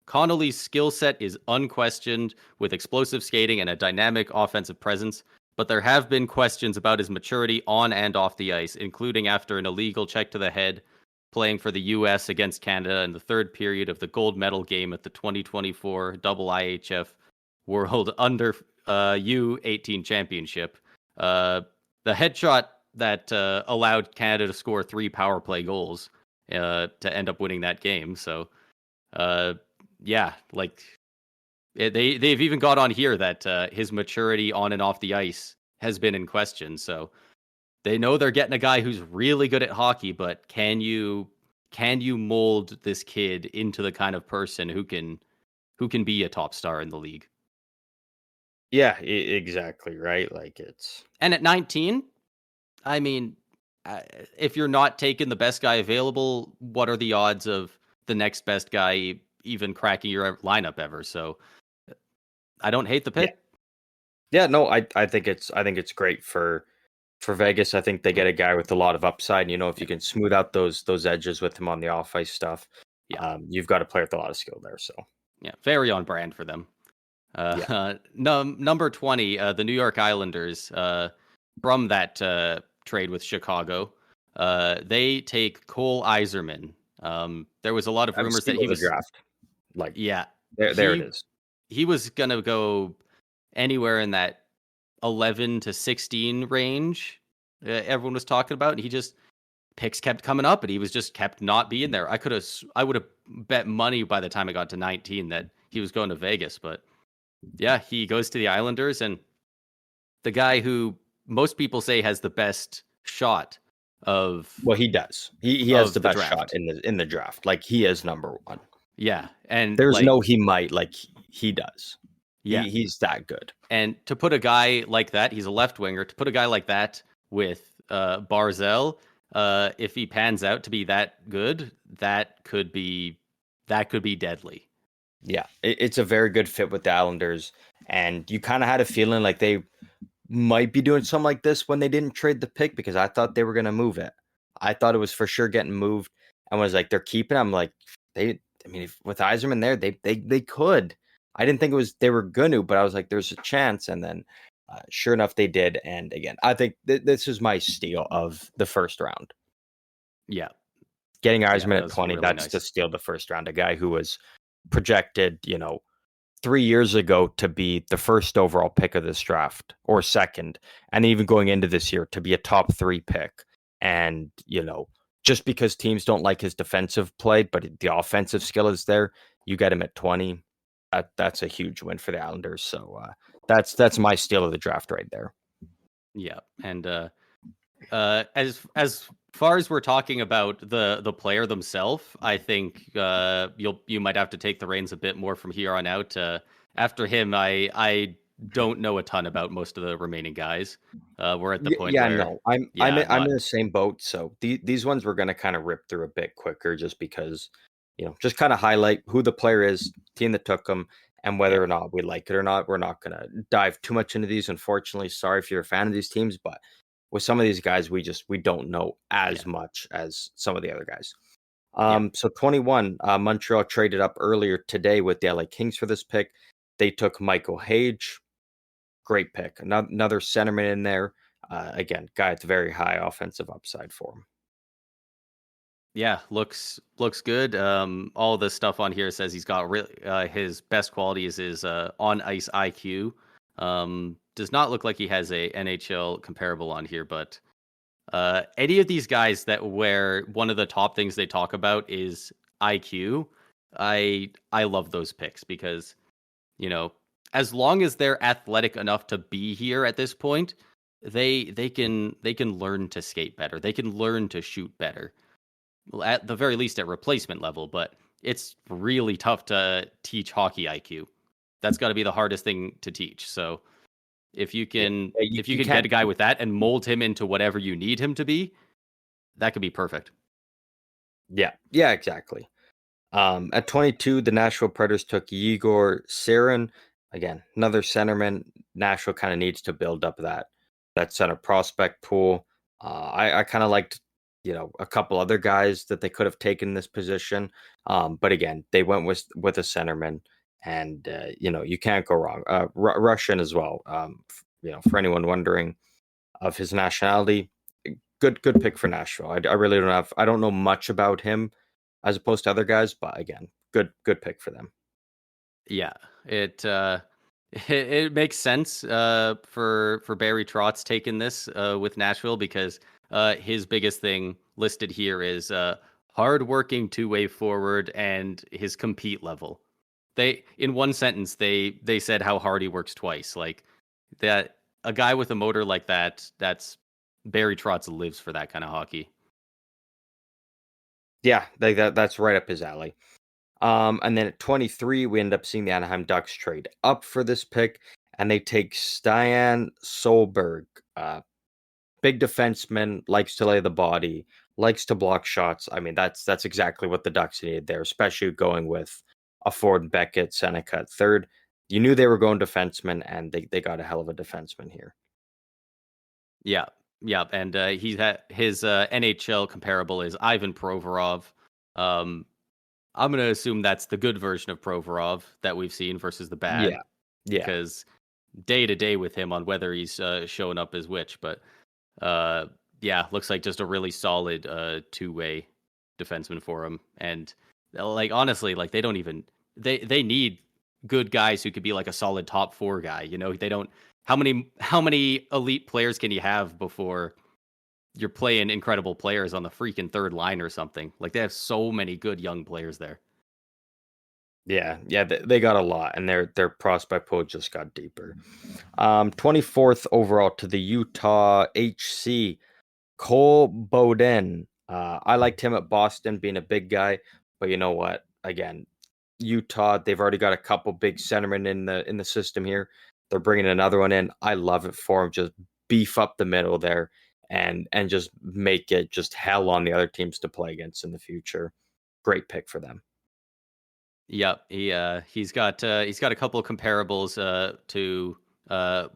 Connolly's skill set is unquestioned with explosive skating and a dynamic offensive presence, but there have been questions about his maturity on and off the ice, including after an illegal check to the head playing for the U.S. against Canada in the third period of the gold medal game at the 2024 IHF World Under U18 Championship. The headshot that allowed Canada to score 3 power play goals to end up winning that game. So, yeah, like they've even got on here that his maturity on and off the ice has been in question. So they know they're getting a guy who's really good at hockey, but can you mold this kid into the kind of person who can be a top star in the league? Yeah, exactly right. Like And at 19, I mean, if you're not taking the best guy available, what are the odds of the next best guy even cracking your lineup ever? So I don't hate the yeah, pick. yeah. No, I think it's great for Vegas. I think they get a guy with a lot of upside. If you can smooth out those edges with him on the off ice stuff, Yeah, you've got a player with a lot of skill there. So yeah, very on brand for them. yeah, Number 20, the New York Islanders, from that trade with Chicago, they take Cole Iserman. There was a lot of I'm rumors that steal he the was, draft. Like yeah, there it he is. he was gonna go anywhere in that 11 to 16 range. Everyone was talking about, and he just picks kept coming up, and he was just kept not being there. I would have bet money by the time I got to 19 that he was going to Vegas, but yeah, he goes to the Islanders, and the guy who most people say has the best shot of Well, he does. He has the the best shot draft. in the draft. Like he is number one. Yeah, and There's like no he might. Like he does. yeah, He's that good. and to put a guy like that, he's a left winger. To put a guy like that with Barzell, if he pans out to be that good, that could be deadly. Yeah, it's a very good fit with the Islanders, and you kind of had a feeling like they might be doing something like this when they didn't trade the pick because I thought they were going to move it. I thought it was for sure getting moved, and was like they're keeping. I'm like they. I mean, if, with Yzerman there, they could. I didn't think it was they were going to, but I was like, there's a chance, and then sure enough, they did. And again, I think this is my steal of the first round. Yeah, Getting yeah, Yzerman that at was 20, really that's nice. the steal of the first round. A guy who was projected, 3 years ago to be the first overall pick of this draft or second, and even going into this year to be a top 3 pick. And, just because teams don't like his defensive play, but the offensive skill is there, you get him at 20. That's a huge win for the Islanders. So that's my steal of the draft right there. Yeah, and as far as we're talking about the player themselves, I think you might have to take the reins a bit more from here on out. After him, I don't know a ton about most of the remaining guys. We're at the point Yeah, where no, I'm I'm yeah, in, I'm not in the same boat. So these ones we're gonna kind of rip through a bit quicker, just because just kind of highlight who the player is, team that took them, and yeah, whether or not we like it or not. We're not gonna dive too much into these. Unfortunately, sorry if you're a fan of these teams, but with some of these guys, we don't know yeah, as much as some of the other guys. yeah. So 21, Montreal traded up earlier today with the LA Kings for this pick. They took Michael Hage. Great pick. Another centerman in there. Again, guy at the very high offensive upside for him. Yeah, looks good. All the stuff on here says he's got his best quality is his on ice IQ. Does not look like he has a NHL comparable on here, but Any of these guys that where one of the top things they talk about is IQ, I love those picks because, you know, as long as they're athletic enough to be here at this point, they can learn to skate better. They can learn to shoot better. At the very least at replacement level, but it's really tough to teach hockey IQ. That's got to be the hardest thing to teach. So if you Yeah, can you, if you you can get can't. a guy with that and mold him into whatever you need him to be, that could be perfect. Yeah, exactly. At 22, the Nashville Predators took Igor Sarin. Again, another centerman. Nashville kind of needs to build up that center prospect pool. I kind of liked, a couple other guys that they could have taken this position. But again, they went with a centerman, and you can't go wrong. Russian as well. For anyone wondering of his nationality, good pick for Nashville. I really I don't know much about him as opposed to other guys, but again, good pick for them. Yeah, it it makes sense for Barry Trotz taking this with Nashville because his biggest thing listed here is hardworking two-way forward and his compete level. They in one sentence they said how hard he works twice. Like that, a guy with a motor like that, that's Barry Trotz lives for that kind of hockey. Yeah, that's right up his alley. And then at 23, we end up seeing the Anaheim Ducks trade up for this pick, and they take Stian Solberg, big defenseman, likes to lay the body, likes to block shots. I mean, that's exactly what the Ducks needed there, especially going with a Ford Beckett, Seneca at third. You knew they were going defenseman, and they got a hell of a defenseman here. Yeah, yeah, and he's had his NHL comparable is Ivan Provorov. Um, I'm gonna assume that's the good version of Provorov that we've seen versus the bad, Yeah, yeah. because day to day with him on whether he's showing up as which. But uh, yeah, looks like just a really solid two-way defenseman for him. And like honestly, like they don't even they need good guys who could be like a solid top four guy. You know, they don't. How many elite players can you have before you're playing incredible players on the freaking third line or something? Like they have so many good young players there. Yeah, they got a lot, and their prospect pool just got deeper. 24th overall to the Utah HC, Cole Bowden. I liked him at Boston, being a big guy, but you know what? Again, Utah, they've already got a couple big centermen in the system here. They're bringing another one in. I love it for him. Just beef up the middle there, and just make it just hell on the other teams to play against in the future. Great pick for them. Yep, he's got a couple of comparables to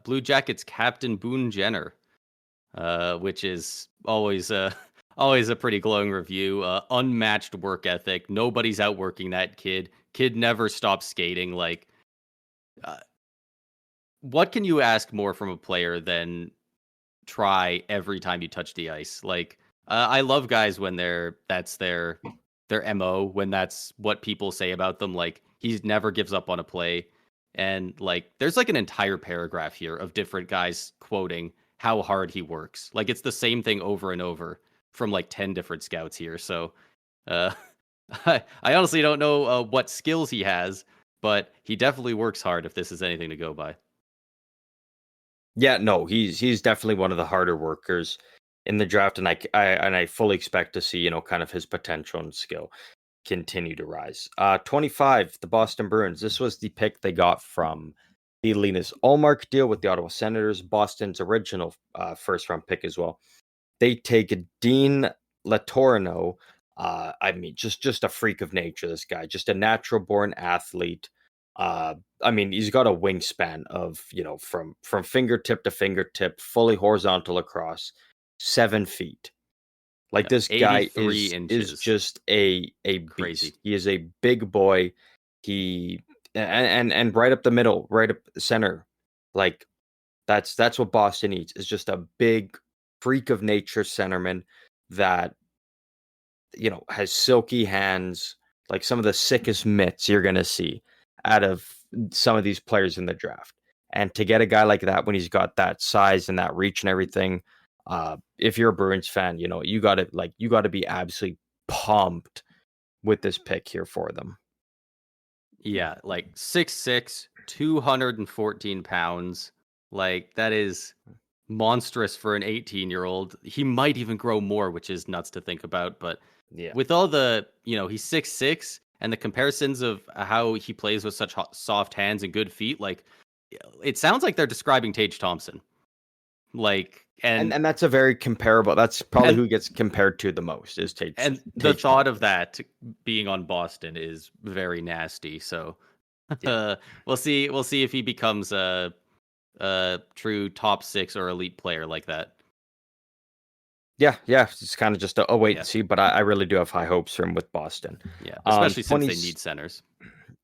Blue Jackets captain Boone Jenner, which is always always a pretty glowing review. Unmatched work ethic. Nobody's outworking that kid. Kid never stops skating. Like, uh, what can you ask more from a player than try every time you touch the ice? Like, I love guys when that's their MO, when that's what people say about them. Like, he never gives up on a play. And like there's like an entire paragraph here of different guys quoting how hard he works. Like it's the same thing over and over from like 10 different scouts here. So uh I honestly don't know what skills he has, but he definitely works hard if this is anything to go by. Yeah, no, he's definitely one of the harder workers in the draft, and I fully expect to see kind of his potential and skill continue to rise. 25, the Boston Bruins. This was the pick they got from the Linus Ullmark deal with the Ottawa Senators, Boston's original first round pick as well. They take Dean Latorino. I mean, just a freak of nature. This guy, just a natural born athlete. I mean, he's got a wingspan of from fingertip to fingertip, fully horizontal across 7 feet. Like Yeah, this guy 83 is inches. just a Crazy. beast. He is a big boy. He and right up the middle, right up the center. Like that's what Boston needs, is just a big freak of nature centerman that has silky hands, like some of the sickest mitts you're gonna see out of some of these players in the draft. And to get a guy like that when he's got that size and that reach and everything, If you're a Bruins fan, you gotta be absolutely pumped with this pick here for them. Yeah, like 6'6", 214 pounds. Like that is monstrous for an 18-year-old. He might even grow more, which is nuts to think about. But Yeah. with all the, he's 6'6", and the comparisons of how he plays with such soft hands and good feet, like it sounds like they're describing Tage Thompson. Like, And that's a very comparable. That's probably and who gets compared to the most is Tage. and the Tage thought of Thompson. that being on Boston is very nasty. So Yeah. we'll see. We'll see if he becomes a true top 6 or elite player like that. Yeah, yeah. It's kind of just a wait Yeah, and see, but I really do have high hopes for him with Boston. yeah. Especially since 20. they need centers.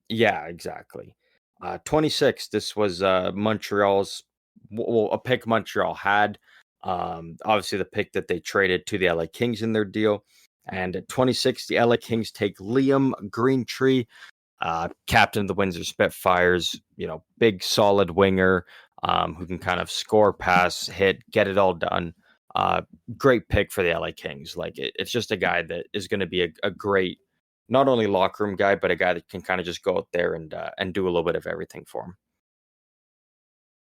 Yeah, exactly. 26. This was Montreal's, well, a pick Montreal had. Obviously, the pick that they traded to the LA Kings in their deal. And at 26, the LA Kings take Liam Greentree, captain of the Windsor Spitfires. Big, solid winger who can kind of score, pass, hit, get it all done. Great pick for the LA Kings. Like it's just a guy that is going to be a great, not only locker room guy, but a guy that can kind of just go out there and do a little bit of everything for him.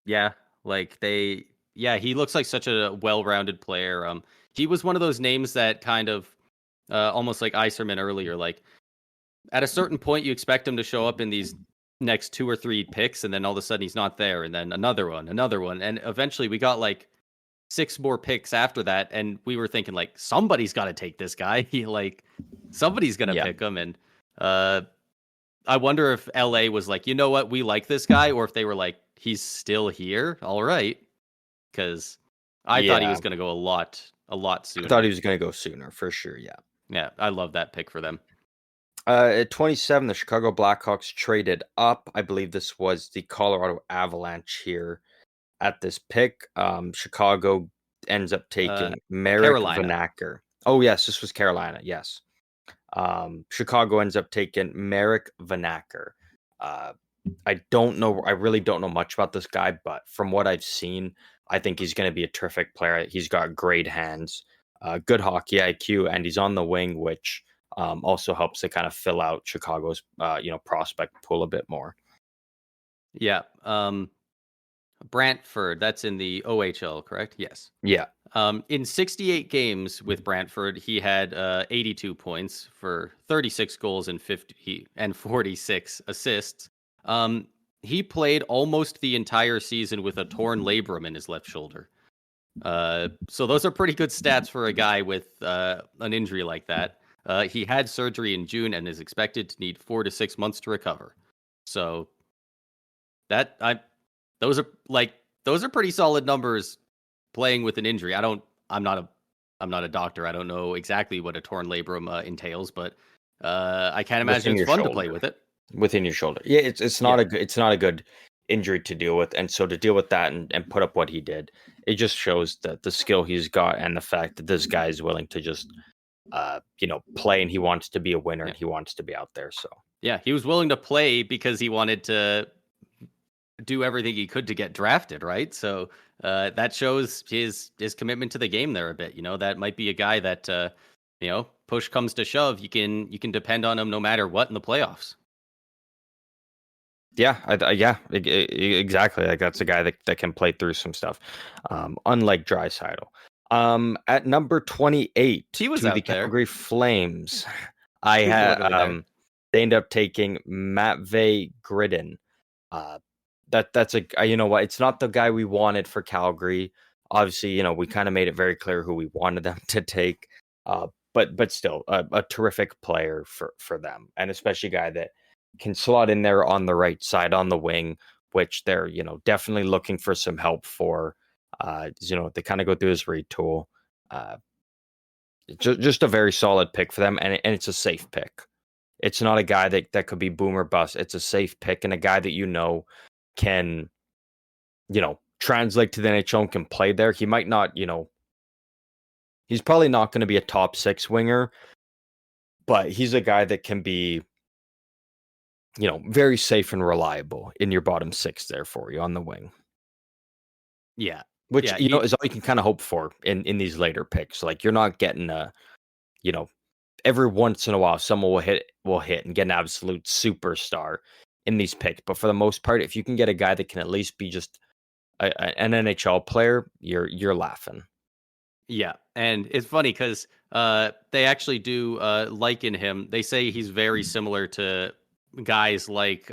Yeah, like he looks like such a well-rounded player. He was one of those names that kind of almost like Iserman earlier. Like at a certain point, you expect him to show up in these next 2 or 3 picks, and then all of a sudden he's not there, and then another one, and eventually we got like 6 more picks after that, and we were thinking like somebody's got to take this guy. Somebody's gonna Yeah. pick him, and I wonder if LA was like, you know what, we like this guy, or if they were like, he's still here, all right, because I thought he Yeah. was gonna go a lot I thought sooner. he was going to go sooner for sure. Yeah. Yeah, I love that pick for them. At 27, the Chicago Blackhawks traded up. I believe this was the Colorado Avalanche here at this pick. Chicago ends up Uh, taking Merrick Carolina. Vanacker. Oh, yes, this was Carolina. Yes. Chicago ends up taking Merrick Vanacker. Uh, I don't know. I really don't know much about this guy, but from what I've seen, I think he's going to be a terrific player. He's got great hands, good hockey IQ, and he's on the wing, which also helps to kind of fill out Chicago's prospect pool a bit more. Yeah. Brantford, that's in the OHL, correct? Yes. Yeah. In 68 games with Brantford, he had 82 points for 36 goals and 46 assists. He played almost the entire season with a torn labrum in his left shoulder. So those are pretty good stats for a guy with an injury like that. He had surgery in June and is expected to need 4 to 6 months to recover. So that those are pretty solid numbers playing with an injury. I'm not a doctor. I don't know exactly what a torn labrum entails, but I can't imagine Within it's your fun to play shoulder. with it. Within your shoulder. Yeah, it's not a good injury to deal with, and so to deal with that and put up what he did, it just shows that the skill he's got and the fact that this guy is willing to just play, and he wants to be a winner, and he wants to be out there. So Yeah, he was willing to play because he wanted to do everything he could to get drafted, right? So that shows his commitment to the game there a bit. That might be a guy that push comes to shove, you can depend on him no matter what in the playoffs. yeah, exactly. Like that's a guy that can play through some stuff, unlike Draisaitl. At number 28 He was to the out there. Calgary Flames, I He was had literally there. they end up taking Matvey Gridin. That's you know what? It's not the guy we wanted for Calgary. Obviously, we kind of made it very clear who we wanted them to take. But still, a terrific player for them, and especially a guy that can slot in there on the right side on the wing, which they're definitely looking for some help for. They kind of go through his read tool. Just a very solid pick for them, and it's a safe pick. It's not a guy that could be boom or bust. It's a safe pick and a guy that can, translate to the NHL and can play there. He might not, he's probably not going to be a top 6 winger, but he's a guy that can be, very safe and reliable in your bottom 6 there for you on the wing. Yeah. which Yeah, is all you can kind of hope for in these later picks. Like you're not getting you know, every once in a while someone will hit and get an absolute superstar in these picks. But for the most part, if you can get a guy that can at least be just an NHL player, you're laughing. yeah, and it's funny because they actually do liken him. They say he's very similar to guys like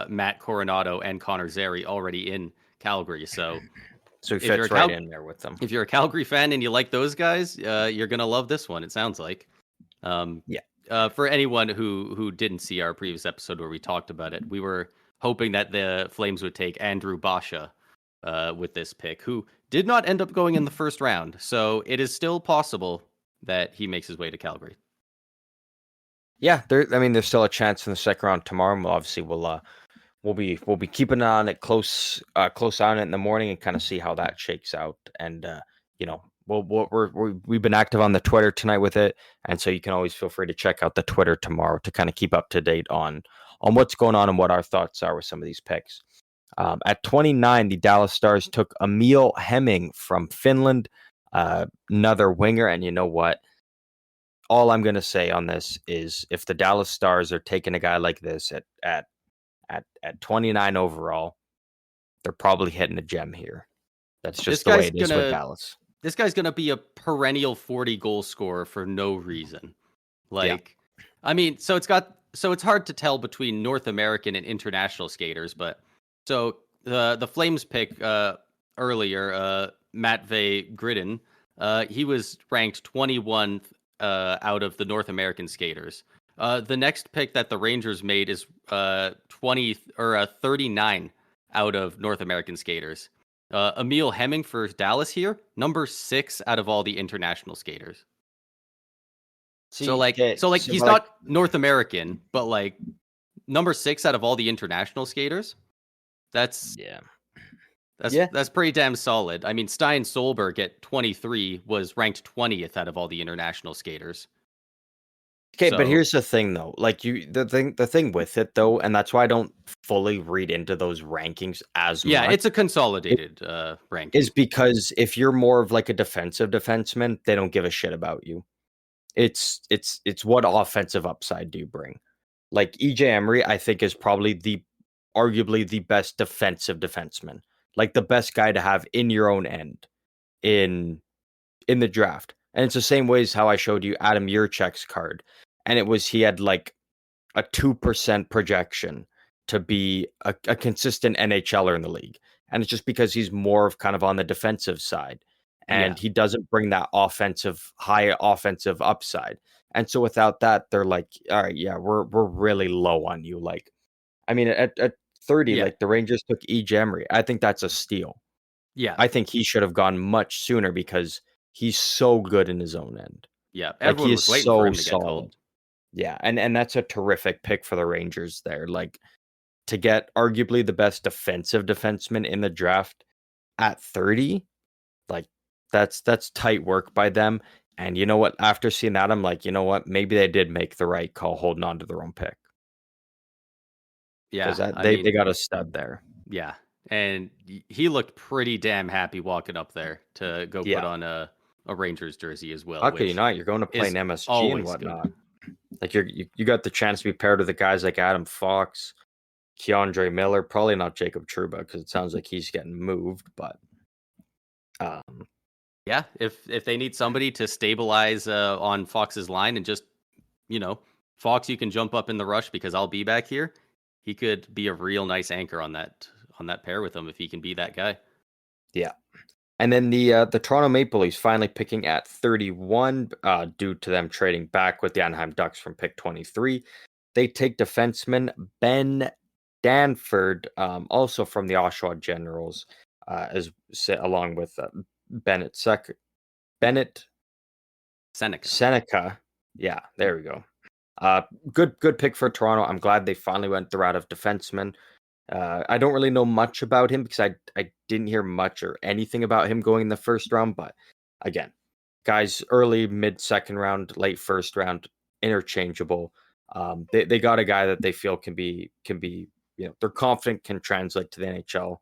Matt Coronado and Connor Zary already in Calgary. So So he if you're a fits right in there with them. if you're a Calgary fan and you like those guys, you're gonna love this one. It sounds like. Um, Yeah. for anyone who didn't see our previous episode where we talked about it, we were hoping that the Flames would take Andrew Basha with this pick, who did not end up going in the first round. So it is still possible that he makes his way to Calgary. Yeah, there's still a chance in the second round tomorrow. And obviously, we'll be keeping on it close on it in the morning and kind of see how that shakes out. And we've been active on the Twitter tonight with it, and so you can always feel free to check out the Twitter tomorrow to kind of keep up to date on what's going on and what our thoughts are with some of these picks. At 29, the Dallas Stars took Emil Hemming from Finland, another winger. And you know what? All I'm going to say on this is if the Dallas Stars are taking a guy like this at 29 overall, they're probably hitting a gem here. That's just the way it is with Dallas. This guy's gonna be a perennial 40 goal scorer for no reason. Like, yeah. I mean, so it's hard to tell between North American and international skaters, but so the Flames pick earlier, Matvei Gridin, he was ranked 21th out of the North American skaters. The next pick that the Rangers made is 39 out of North American skaters. Emil Hemming for Dallas here, number 6 out of all the international skaters. He's not North American, but like number 6 out of all the international skaters. That's pretty damn solid. I mean, Stein Solberg at 23 was ranked 20th out of all the international skaters. Okay, but here's the thing though. Like the thing with it though, and that's why I don't fully read into those rankings as much. Yeah, it's a consolidated ranking. Is because if you're more of like a defensive defenseman, they don't give a shit about you. It's what offensive upside do you bring? Like EJ Emery, I think is probably arguably the best defensive defenseman. Like the best guy to have in your own end in the draft. And it's the same way as how I showed you Adam Yurchek's card. And he had like a 2% projection to be a consistent NHLer in the league. And it's just because he's more of kind of on the defensive side. And he doesn't bring that high offensive upside. And so without that, they're like, all right, yeah, we're really low on you. Like, I mean, at 30, like the Rangers took EJ Emery. I think that's a steal. Yeah. I think he should have gone much sooner because he's so good in his own end. Yeah, everyone was waiting for him to get called. Yeah, and that's a terrific pick for the Rangers there. Like to get arguably the best defensive defenseman in the draft at 30, like that's tight work by them. And you know what? After seeing that, I'm like, you know what? Maybe they did make the right call holding on to their own pick. Yeah, they got a stud there. Yeah, and he looked pretty damn happy walking up there to go put on a Rangers jersey as well. How could you not? You're going to play an MSG and whatnot. Good. Like you got the chance to be paired with the guys like Adam Fox, Keandre Miller, probably not Jacob Trouba because it sounds like he's getting moved. But yeah, if they need somebody to stabilize on Fox's line and just Fox, you can jump up in the rush because I'll be back here. He could be a real nice anchor on that pair with him if he can be that guy. Yeah. And then the Toronto Maple Leafs finally picking at 31 due to them trading back with the Anaheim Ducks from pick 23. They take defenseman Ben Danford, also from the Oshawa Generals, along with Bennett Seneca. Yeah, there we go. Good pick for Toronto. I'm glad they finally went the route of defenseman. I don't really know much about him because I didn't hear much or anything about him going in the first round. But again, guys, early, mid second round, late first round, interchangeable. They got a guy that they feel can be they're confident can translate to the NHL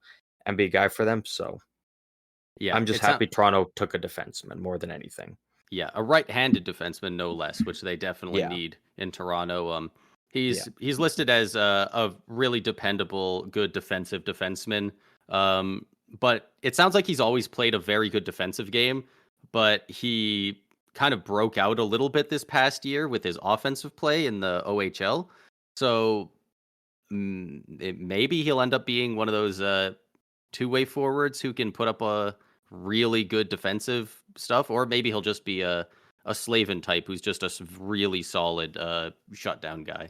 and be a guy for them. So Yeah, I'm just it's not. happy Toronto took a defenseman more than anything. Yeah, a right-handed defenseman, no less, which they definitely Yeah, need in Toronto. yeah. He's listed as a really dependable, good defensive defenseman. But it sounds like he's always played a very good defensive game, but he kind of broke out a little bit this past year with his offensive play in the OHL. So maybe he'll end up being one of those two-way forwards who can put up a really good defensive stuff, or maybe he'll just be a Slavin type who's just a really solid shutdown guy.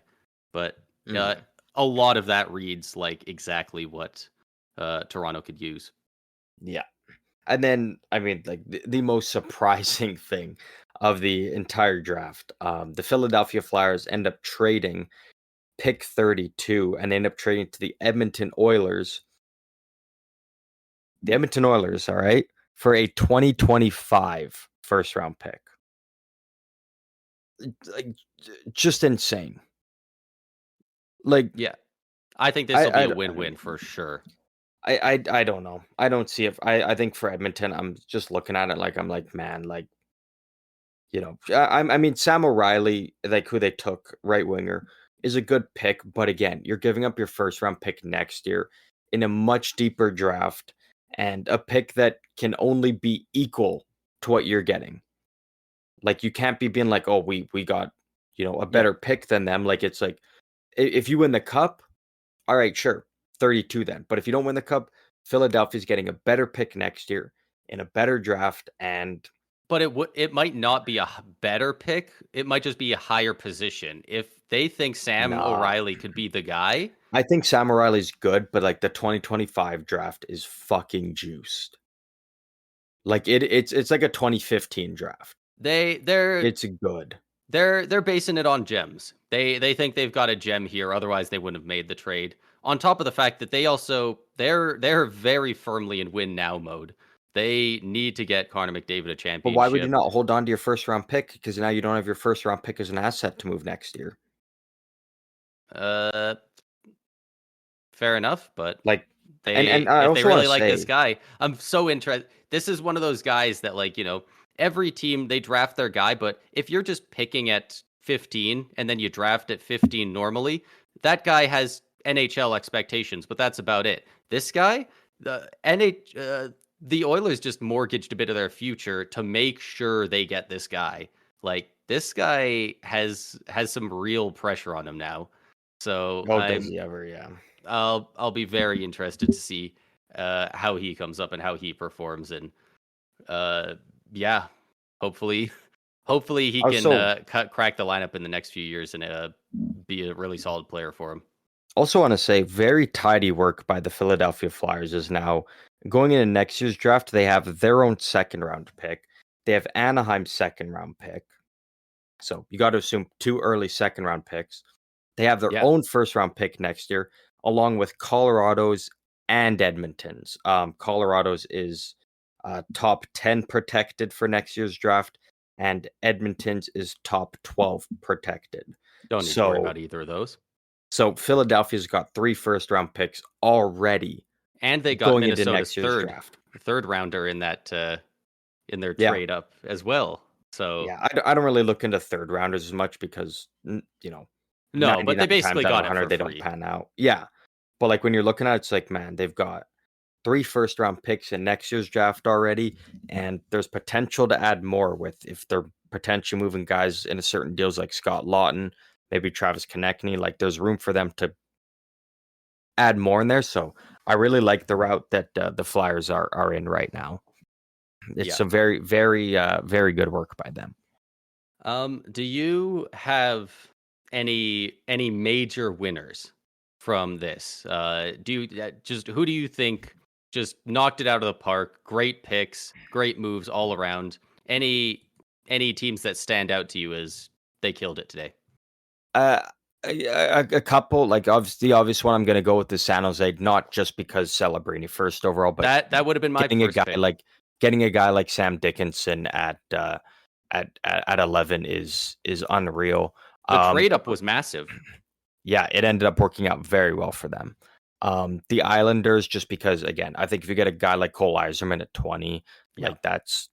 But uh, Mm, a lot of that reads like exactly what Toronto could use. yeah. And then, I mean, like the most surprising thing of the entire draft, the Philadelphia Flyers end up trading pick 32 and end up trading to the Edmonton Oilers. The Edmonton Oilers, all right, for a 2025 first round pick. Like, just insane. Like, Yeah, I think this will be I, a I, win-win for sure. I don't know. I don't see if I think for Edmonton, I'm just looking at it like I'm like, man, like, I mean, Sam O'Reilly, like who they took, right winger, is a good pick, but again, you're giving up your first round pick next year in a much deeper draft and a pick that can only be equal to what you're getting. Like you can't be being like, oh, we got, a Yeah, better pick than them. Like it's like if you win the cup, all right, sure, 32 then. But if you don't win the cup, Philadelphia's getting a better pick next year in a better draft and but it might not be a better pick. It might just be a higher position. If they think Sam nah. O'Reilly could be the guy, I think Sam O'Reilly's good, but like the 2025 draft is fucking juiced. Like it's like a 2015 draft. they they're It's good. they're basing it on gems. They think they've got a gem here, otherwise they wouldn't have made the trade. On top of the fact that they're very firmly in win now mode. They need to get Connor McDavid a But why would you championship. not hold on to your first round pick? Because now you don't have your first round pick as an asset to move next year. Uh, fair enough, but Like, and I if they also want really to like this say, guy, I'm so interested. This is one of those guys that every team they draft their guy, but if you're just picking at 15 and then you draft at 15 normally, that guy has NHL expectations, but that's about it. This guy, the Oilers just mortgaged a bit of their future to make sure they get this guy. Like this guy has some real pressure on him now. So oh, does he ever? Yeah. I'll be very interested to see how he comes up and how he performs, and uh, yeah, hopefully, hopefully he can Also, crack the lineup in the next few years and be a really solid player for him. also want to say, very tidy work by the Philadelphia Flyers is now going into next year's draft. They have their own second round pick. They have Anaheim's second round pick. So you got to assume two early second round picks. They have their Yeah, own first round pick next year, along with Colorado's and Edmonton's. Colorado's is top 10 protected for next year's draft, and Edmonton's is top 12 protected. don't need to worry So, about either of those. so Philadelphia's got three first round picks already And they got going into Minnesota's next year's draft. third rounder in that in their Yeah. trade up as well. So Yeah. I don't really look into third rounders as much because, no, but they 99 times basically out of got it 100, for they don't free. pan out. Yeah. But like when you're looking at it, it's like, man, they've got three first round picks in next year's draft already, and there's potential to add more with if they're potentially moving guys into certain deals like Scott Lawton, maybe Travis Konechny. Like there's room for them to add more in there. So I really like the route that the Flyers are in right now. It's Yeah. some very, very, very good work by them. Do you have any major winners from this? Do you just who do you think just knocked it out of the park? Great picks, great moves all around. Any teams that stand out to you as they killed it today? Uh, a couple, like obviously, the obvious one I'm going to go with the San Jose, not just because Celebrini first overall, but That would have been my getting a first guy pick. like getting a guy like Sam Dickinson at 11 is unreal. The trade up was massive. Yeah, it ended up working out very well for them. The Islanders, just because again, I think if you get a guy like Cole Eiserman at 20, Yeah. like that's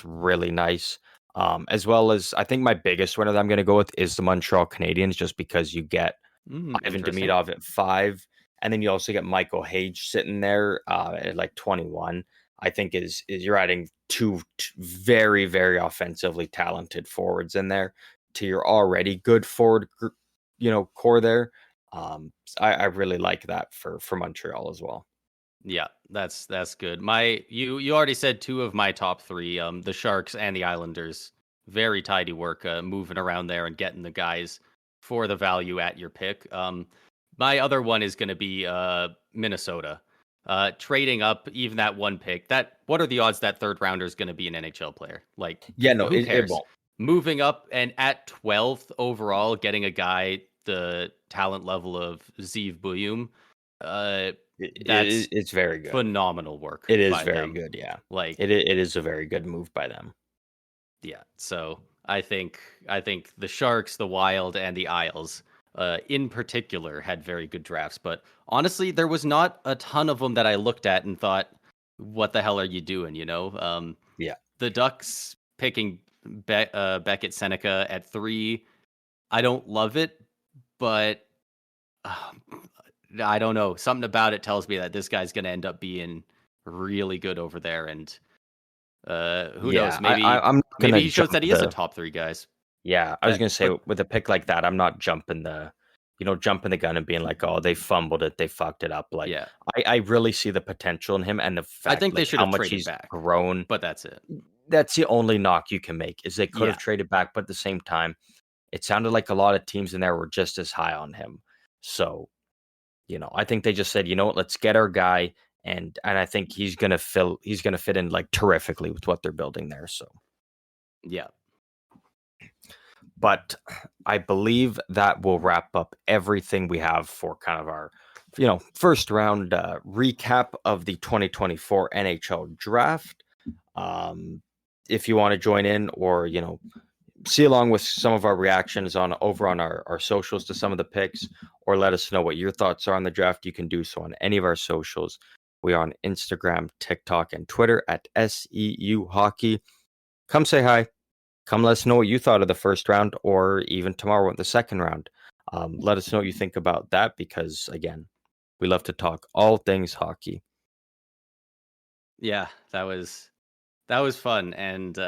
really nice. As well as I think my biggest winner that I'm going to go with is the Montreal Canadiens, just because you get Ivan Interesting. Demidov at 5, and then you also get Michael Hage sitting there at like 21. I think is you're adding two very very offensively talented forwards in there to your already good forward core there. I really like that for Montreal as well. Yeah, that's good. You already said two of my top three, the Sharks and the Islanders. Very tidy work, moving around there and getting the guys for the value at your pick. My other one is going to be Minnesota. Trading up even that one pick. What are the odds that third rounder is going to be an NHL player? Like, Yeah, no, who it cares? won't. Moving up and at 12th overall, getting a guy the talent level of Zeev Buyum. That's It's very good. phenomenal work It is by very them. good. Yeah, Like, it is a very good move by them. yeah. So I think the Sharks, the Wild, and the Isles, in particular, had very good drafts. But honestly, there was not a ton of them that I looked at and thought, "What the hell are you doing?" Yeah, The Ducks picking Beckett Seneca at 3. I don't love it, but I don't know. Something about it tells me that this guy's going to end up being really good over there, and who knows? yeah. I'm not Maybe gonna he shows jump that he is a the. top 3 guys. Yeah, I was That, gonna say but with a pick like that, I'm not jumping jumping the gun and being like, oh, they fumbled it, they fucked it up. Like, yeah, I really see the potential in him and the I fact think they like should how have much traded he's back, grown. but that's it. That's the only knock you can make is they could have Yeah, traded back, but at the same time, it sounded like a lot of teams in there were just as high on him. So, I think they just said, you know what, let's get our guy, and I think he's gonna fit in like terrifically with what they're building there. So, yeah, but I believe that will wrap up everything we have for kind of our, first round recap of the 2024 NHL Draft. If you want to join in or see along with some of our reactions on over on our socials to some of the picks, or let us know what your thoughts are on the draft, you can do so on any of our socials. We are on Instagram, TikTok, and Twitter at SEU Hockey. Come say hi. Come let us know what you thought of the first round, or even tomorrow with the second round. Let us know what you think about that, because again, we love to talk all things hockey. yeah. That was fun, and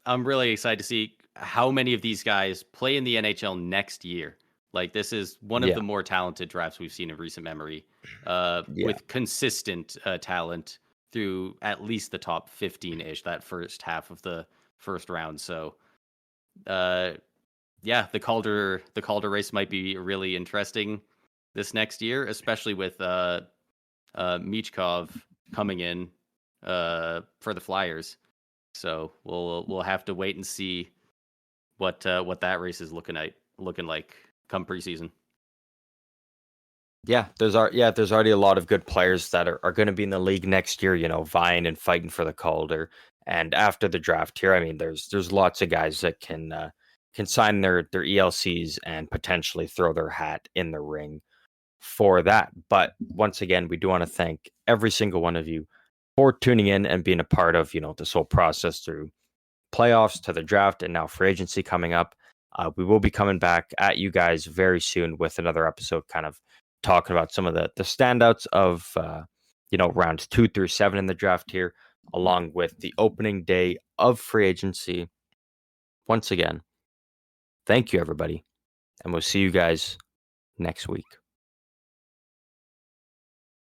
I'm really excited to see how many of these guys play in the NHL next year. Like, this is one of Yeah, the more talented drafts we've seen in recent memory, yeah, with consistent talent through at least the top 15-ish, that first half of the first round. So, uh, yeah, the Calder race might be really interesting this next year, especially with Michkov coming in for the Flyers. So we'll have to wait and see what that race is looking like come preseason. yeah. There's already a lot of good players that are going to be in the league next year. Vying and fighting for the Calder. And after the draft here, I mean, there's lots of guys that can sign their ELCs and potentially throw their hat in the ring for that. But once again, we do want to thank every single one of you for tuning in and being a part of this whole process through playoffs to the draft and now free agency coming up. We will be coming back at you guys very soon with another episode, kind of talking about some of the standouts of rounds 2 through 7 in the draft here, along with the opening day of free agency. Once again, thank you everybody, and we'll see you guys next week.